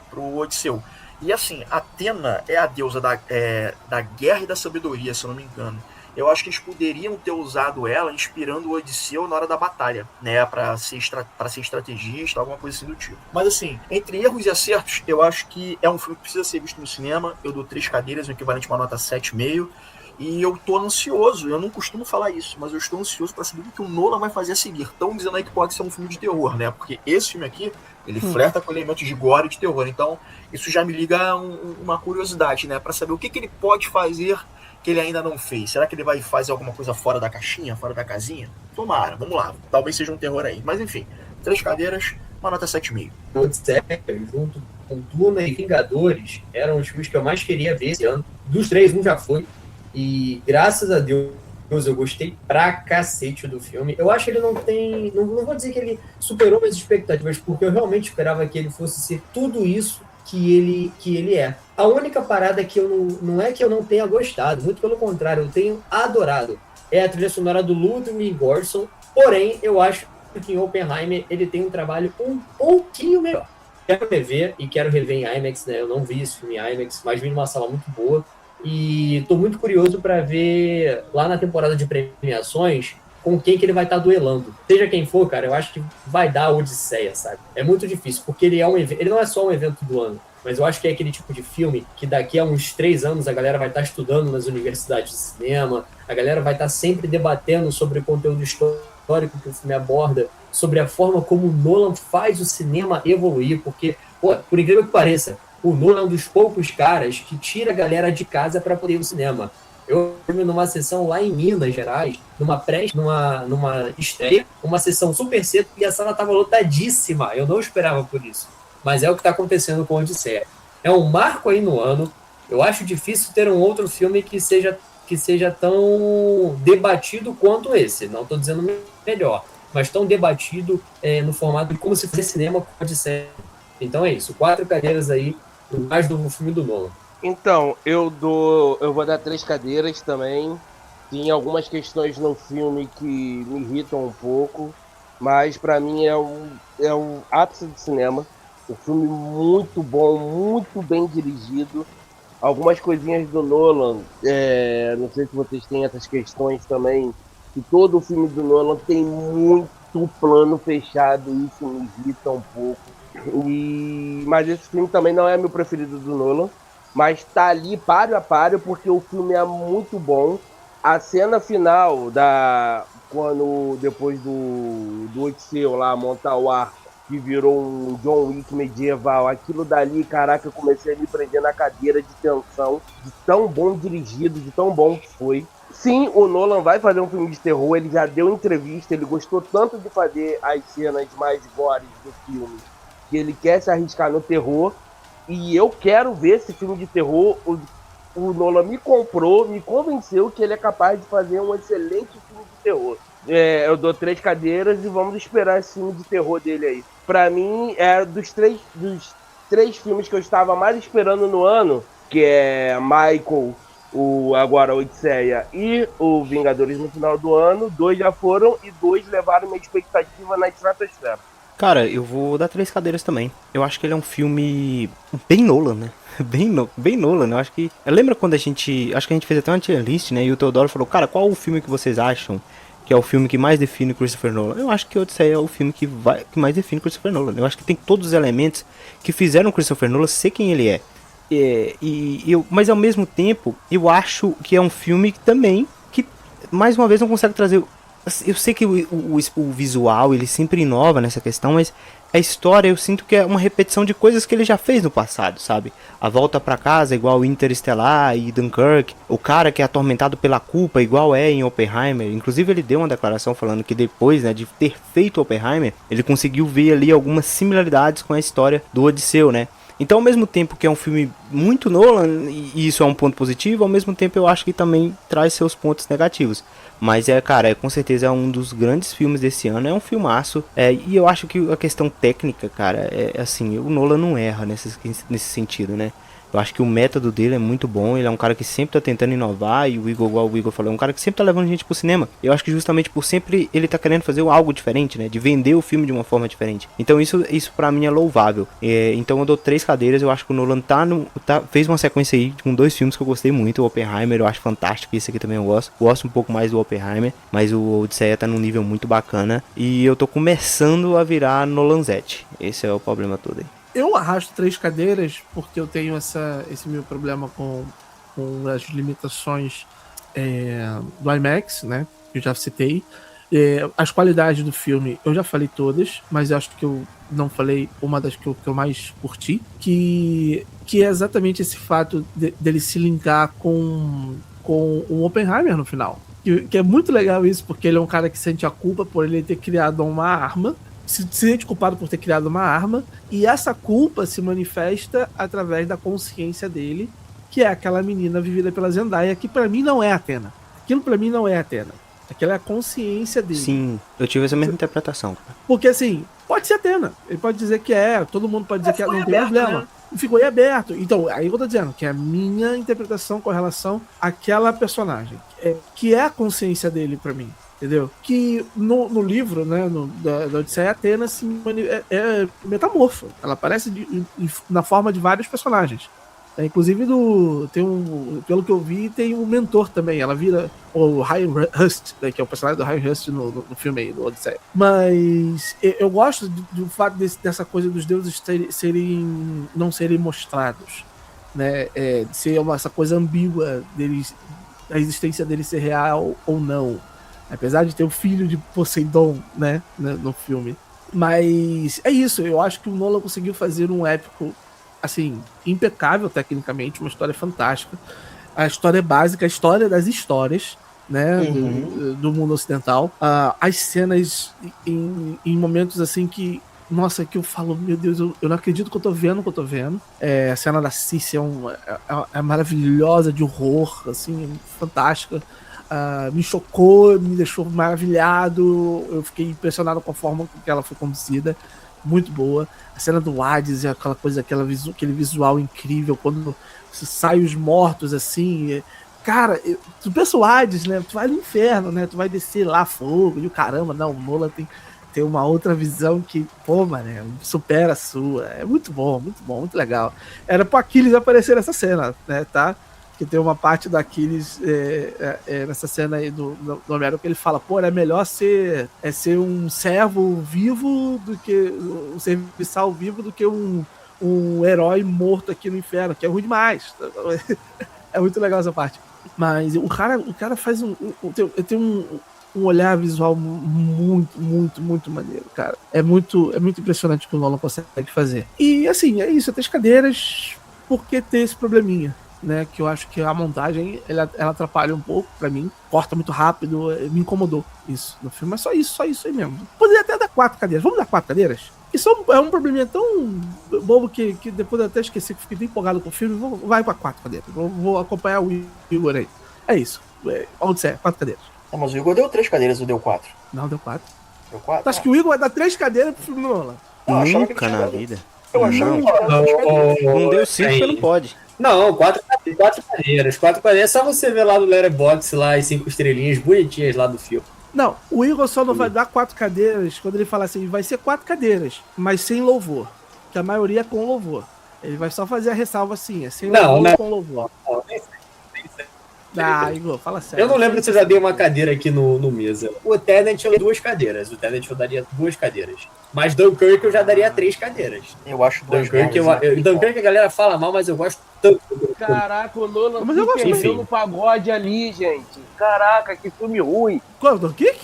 pro Odisseu. E assim, Athena é a deusa da guerra e da sabedoria, se eu não me engano. Eu acho que eles poderiam ter usado ela inspirando o Odisseu na hora da batalha, né? Pra ser estrategista, alguma coisa assim do tipo. Mas assim, entre erros e acertos, eu acho que é um filme que precisa ser visto no cinema. Eu dou 3 cadeiras, o equivalente a uma nota 7,5. E eu tô ansioso, eu não costumo falar isso, mas eu estou ansioso para saber o que o Nolan vai fazer a seguir. Estão dizendo aí que pode ser um filme de terror, né? Porque esse filme aqui, ele flerta com elementos de gore e de terror. Então, isso já me liga uma curiosidade, né? Para saber o que ele pode fazer que ele ainda não fez. Será que ele vai fazer alguma coisa fora da caixinha, fora da casinha? Tomara, vamos lá. Talvez seja um terror aí. Mas enfim, 3 cadeiras, uma nota 7,5. Odisseia, junto com Duna e Vingadores, eram os filmes que eu mais queria ver esse ano. Dos 3, um já foi. E graças a Deus eu gostei pra cacete do filme. Eu acho que ele não tem... Não vou dizer que ele superou minhas expectativas, porque eu realmente esperava que ele fosse ser tudo isso que ele é. A única parada que eu não é que eu não tenha gostado, muito pelo contrário, eu tenho adorado, é a trilha sonora do Ludwig Göransson, porém, eu acho que em Oppenheimer ele tem um trabalho um pouquinho melhor. Quero rever, e quero rever em IMAX, né? Eu não vi esse filme em IMAX, mas vi numa sala muito boa, e tô muito curioso para ver lá na temporada de premiações com quem que ele vai estar duelando. Seja quem for, cara, eu acho que vai dar a Odisseia, sabe? É muito difícil, porque ele não é só um evento do ano, mas eu acho que é aquele tipo de filme que daqui a uns 3 anos a galera vai estar estudando nas universidades de cinema, a galera vai estar sempre debatendo sobre o conteúdo histórico que o filme aborda, sobre a forma como o Nolan faz o cinema evoluir, porque, pô, por incrível que pareça, o Nolan é um dos poucos caras que tira a galera de casa para poder ir ao cinema. Eu fui numa sessão lá em Minas Gerais, numa estreia, uma sessão super cedo, e a sala estava lotadíssima. Eu não esperava por isso. Mas é o que está acontecendo com a Odisseia. É um marco aí no ano. Eu acho difícil ter um outro filme que seja tão debatido quanto esse. Não estou dizendo melhor, mas tão debatido no formato de como se fazer cinema com a Odisseia. Então é isso. 4 cadeiras aí, mais do filme do Nolan. Então, eu vou dar 3 cadeiras também. Tem algumas questões no filme que me irritam um pouco, mas pra mim é um ápice do cinema. Um filme muito bom, muito bem dirigido. Algumas coisinhas do Nolan, não sei se vocês têm essas questões também, que todo o filme do Nolan tem muito plano fechado, e isso me irrita um pouco. Mas esse filme também não é meu preferido do Nolan. Mas tá ali páreo a páreo, porque o filme é muito bom. A cena final, quando depois do Odisseu lá montar o arco, que virou um John Wick medieval, aquilo dali, caraca, eu comecei a me prender na cadeira de tensão, de tão bom dirigido, de tão bom que foi. Sim, o Nolan vai fazer um filme de terror, ele já deu entrevista, ele gostou tanto de fazer as cenas mais gores do filme, que ele quer se arriscar no terror. E eu quero ver esse filme de terror. O Nolan me comprou, me convenceu que ele é capaz de fazer um excelente filme de terror. Eu dou 3 cadeiras e vamos esperar esse filme de terror dele aí. Pra mim, dos três filmes que eu estava mais esperando no ano, que é Michael, agora Odisseia e o Vingadores no final do ano, 2 já foram e 2 levaram minha expectativa na estratosfera. Cara, eu vou dar 3 cadeiras também. Eu acho que ele é um filme bem Nolan, né? Bem Nolan, eu acho que... Lembra quando acho que a gente fez até uma tier list, né? E o Teodoro falou, cara, qual o filme que vocês acham que é o filme que mais define Christopher Nolan? Eu acho que Odisseia é o filme que mais define Christopher Nolan. Eu acho que tem todos os elementos que fizeram Christopher Nolan ser quem ele é. Mas ao mesmo tempo, eu acho que é um filme que também, que mais uma vez não consegue trazer eu sei que o visual ele sempre inova nessa questão, mas a história eu sinto que é uma repetição de coisas que ele já fez no passado, sabe? A volta pra casa igual Interestelar e Dunkirk, o cara que é atormentado pela culpa igual é em Oppenheimer. Inclusive ele deu uma declaração falando que depois, né, de ter feito Oppenheimer, ele conseguiu ver ali algumas similaridades com a história do Odisseu, né? Então, ao mesmo tempo que é um filme muito Nolan, e isso é um ponto positivo, ao mesmo tempo eu acho que também traz seus pontos negativos. Mas com certeza é um dos grandes filmes desse ano, é um filmaço. E eu acho que a questão técnica, cara, assim, o Nolan não erra nesse sentido, né? Eu acho que o método dele é muito bom, ele é um cara que sempre tá tentando inovar, e o Igor, igual o Igor falou, é um cara que sempre tá levando gente pro cinema. Eu acho que justamente por sempre ele tá querendo fazer algo diferente, né, de vender o filme de uma forma diferente. Então isso pra mim é louvável. Então eu dou 3 cadeiras, eu acho que o Nolan fez uma sequência aí com 2 filmes que eu gostei muito, o Oppenheimer eu acho fantástico, esse aqui também eu gosto um pouco mais do Oppenheimer, mas o Odisseia tá num nível muito bacana, e eu tô começando a virar Nolanzete, esse é o problema todo aí. Eu arrasto 3 cadeiras porque eu tenho esse meu problema com as limitações do IMAX, né? Que eu já citei. As qualidades do filme eu já falei todas, mas eu acho que eu não falei uma das que eu mais curti, que é exatamente esse fato dele se linkar com o Oppenheimer no final. Que é muito legal isso, porque ele é um cara que sente a culpa por ele ter criado uma arma, se sente culpado por ter criado uma arma, e essa culpa se manifesta através da consciência dele, que é aquela menina vivida pela Zendaya, que pra mim não é Athena. Aquilo pra mim não é Athena. Aquilo é a consciência dele. Sim, eu tive essa mesma interpretação. Porque assim, pode ser Athena. Ele pode dizer que todo mundo pode dizer que não tem problema. Né? Ficou aí aberto. Então, aí eu tô dizendo que é a minha interpretação com relação àquela personagem. Que é a consciência dele pra mim. Entendeu? Que no livro, né, da Odisseia, Athena é metamorfa. Ela aparece na forma de vários personagens. Inclusive, pelo que eu vi, tem um mentor também. Ela vira o Ryan Hust, né, que é o personagem do Ryan Hust no filme aí, do Odisseia. Mas eu gosto do fato dessa coisa dos deuses não serem mostrados. Né? De ser essa coisa ambígua deles, a existência deles ser real ou não. Apesar de ter o filho de Poseidon, né, no filme. Mas é isso, eu acho que o Nolan conseguiu fazer um épico, assim, impecável tecnicamente, uma história fantástica. A história é básica, a história das histórias, né, do mundo ocidental. As cenas em momentos, assim, que eu falo, meu Deus, eu não acredito que eu tô vendo o que eu tô vendo. A cena da Cícia é maravilhosa, de horror, assim, fantástica. Me chocou, me deixou maravilhado. Eu fiquei impressionado com a forma que ela foi conduzida, muito boa. A cena do Hades é aquela coisa, aquele visual incrível, quando sai os mortos assim. Cara, tu pensa o Hades, né? Tu vai no inferno, né? Tu vai descer lá fogo e o caramba. Não, o Nolan tem uma outra visão que, supera a sua. É muito bom, muito legal. Era pro Aquiles aparecer nessa cena, né? Tá? Que tem uma parte do Aquiles nessa cena aí do Homero que ele fala, é melhor ser um servo vivo do que um serviçal vivo do que um herói morto aqui no inferno, que é ruim demais. É muito legal essa parte. Mas o cara faz tem um olhar visual muito, muito, muito maneiro, cara. É muito impressionante o que o Nolan consegue fazer. E assim, é isso, 3 cadeiras, porque tem esse probleminha. Né, que eu acho que a montagem ela atrapalha um pouco pra mim, corta muito rápido, me incomodou isso no filme, mas só isso aí mesmo. Poderia até dar 4 cadeiras, vamos dar 4 cadeiras? Isso é um probleminha tão bobo que depois eu até esqueci, que fiquei empolgado com o filme, vai pra 4 cadeiras, vou acompanhar o Igor aí. É isso, onde você é, 4 cadeiras. Mas o Igor deu 3 cadeiras ou deu 4? Não, deu 4. Deu 4? Tu acha que o Igor vai dar 3 cadeiras pro filme do Nolan? Nunca na vida. Eu achava que não deu 5 porque não pode. Não, 4 cadeiras. 4 cadeiras, só você ver lá no Letterboxd lá as 5 estrelinhas bonitinhas lá do filme. Não, o Igor só não vai dar 4 cadeiras quando ele falar assim, vai ser 4 cadeiras, mas sem louvor. Que a maioria é com louvor. Ele vai só fazer a ressalva assim, sem louvor com louvor. Igor, fala sério. Eu não lembro se eu já dei uma cadeira aqui no mesa. O Tenet eu 2 cadeiras. O Tenet eu daria 2 cadeiras. Mas Dunkirk eu já daria 3 cadeiras. Eu acho Dunkirk, Dunkirk a galera fala mal, mas eu gosto tanto. Caraca, o Nolan perdeu no pagode ali, gente. Caraca, que filme ruim. Qual é o Dunkirk?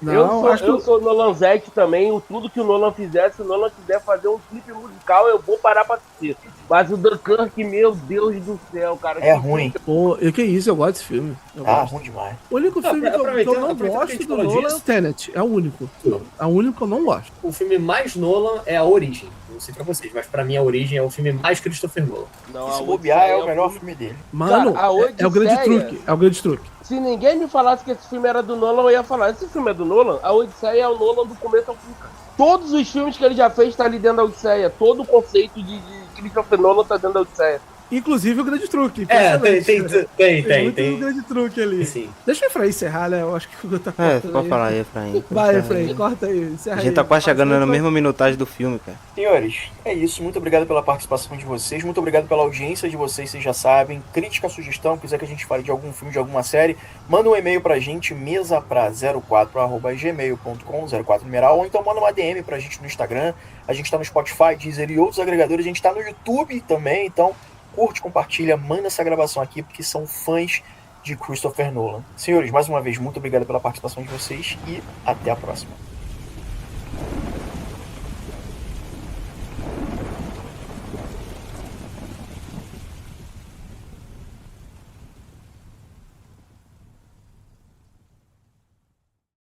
Não, eu sou Nolanzete também. Tudo que o Nolan fizer, se o Nolan quiser fazer um clipe musical, eu vou parar pra assistir. Mas o Dunkirk, meu Deus do céu, cara. É ruim. Pô, que isso, eu gosto desse filme. Ruim demais. O único filme que eu não gosto do Nolan é o Tenet. É o único. É o único que eu não gosto. O filme mais Nolan é A Origem. Não sei pra vocês, mas pra mim A Origem é o filme mais Christopher Nolan. Não, se bobear é o melhor filme dele. Mano, Cara, é o grande truque. É o grande truque. Se ninguém me falasse que esse filme era do Nolan, eu ia falar, esse filme é do Nolan? A Odisseia é o Nolan do começo ao fim. Todos os filmes que ele já fez tá ali dentro da Odisseia. Todo o conceito de Christopher Nolan tá dentro da Odisseia. Inclusive o grande truque. Tem. O grande truque ali. Sim. Deixa o Efraim encerrar, né? Eu acho que o Guga tá cortando pode aí. falar aí, Efraim. Vai, Efraim, corta aí. Encerra A gente tá quase chegando na mesma minutagem do filme, cara. Senhores, é isso. Muito obrigado pela participação de vocês. Muito obrigado pela audiência de vocês já sabem. Crítica, sugestão, quiser que a gente fale de algum filme, de alguma série, manda um e-mail pra gente, mesapra04@gmail.com, 04 numeral, ou então manda uma DM pra gente no Instagram. A gente tá no Spotify, Deezer e outros agregadores. A gente tá no YouTube também, então curte, compartilha, manda essa gravação aqui, porque são fãs de Christopher Nolan. Senhores, mais uma vez, muito obrigado pela participação de vocês e até a próxima.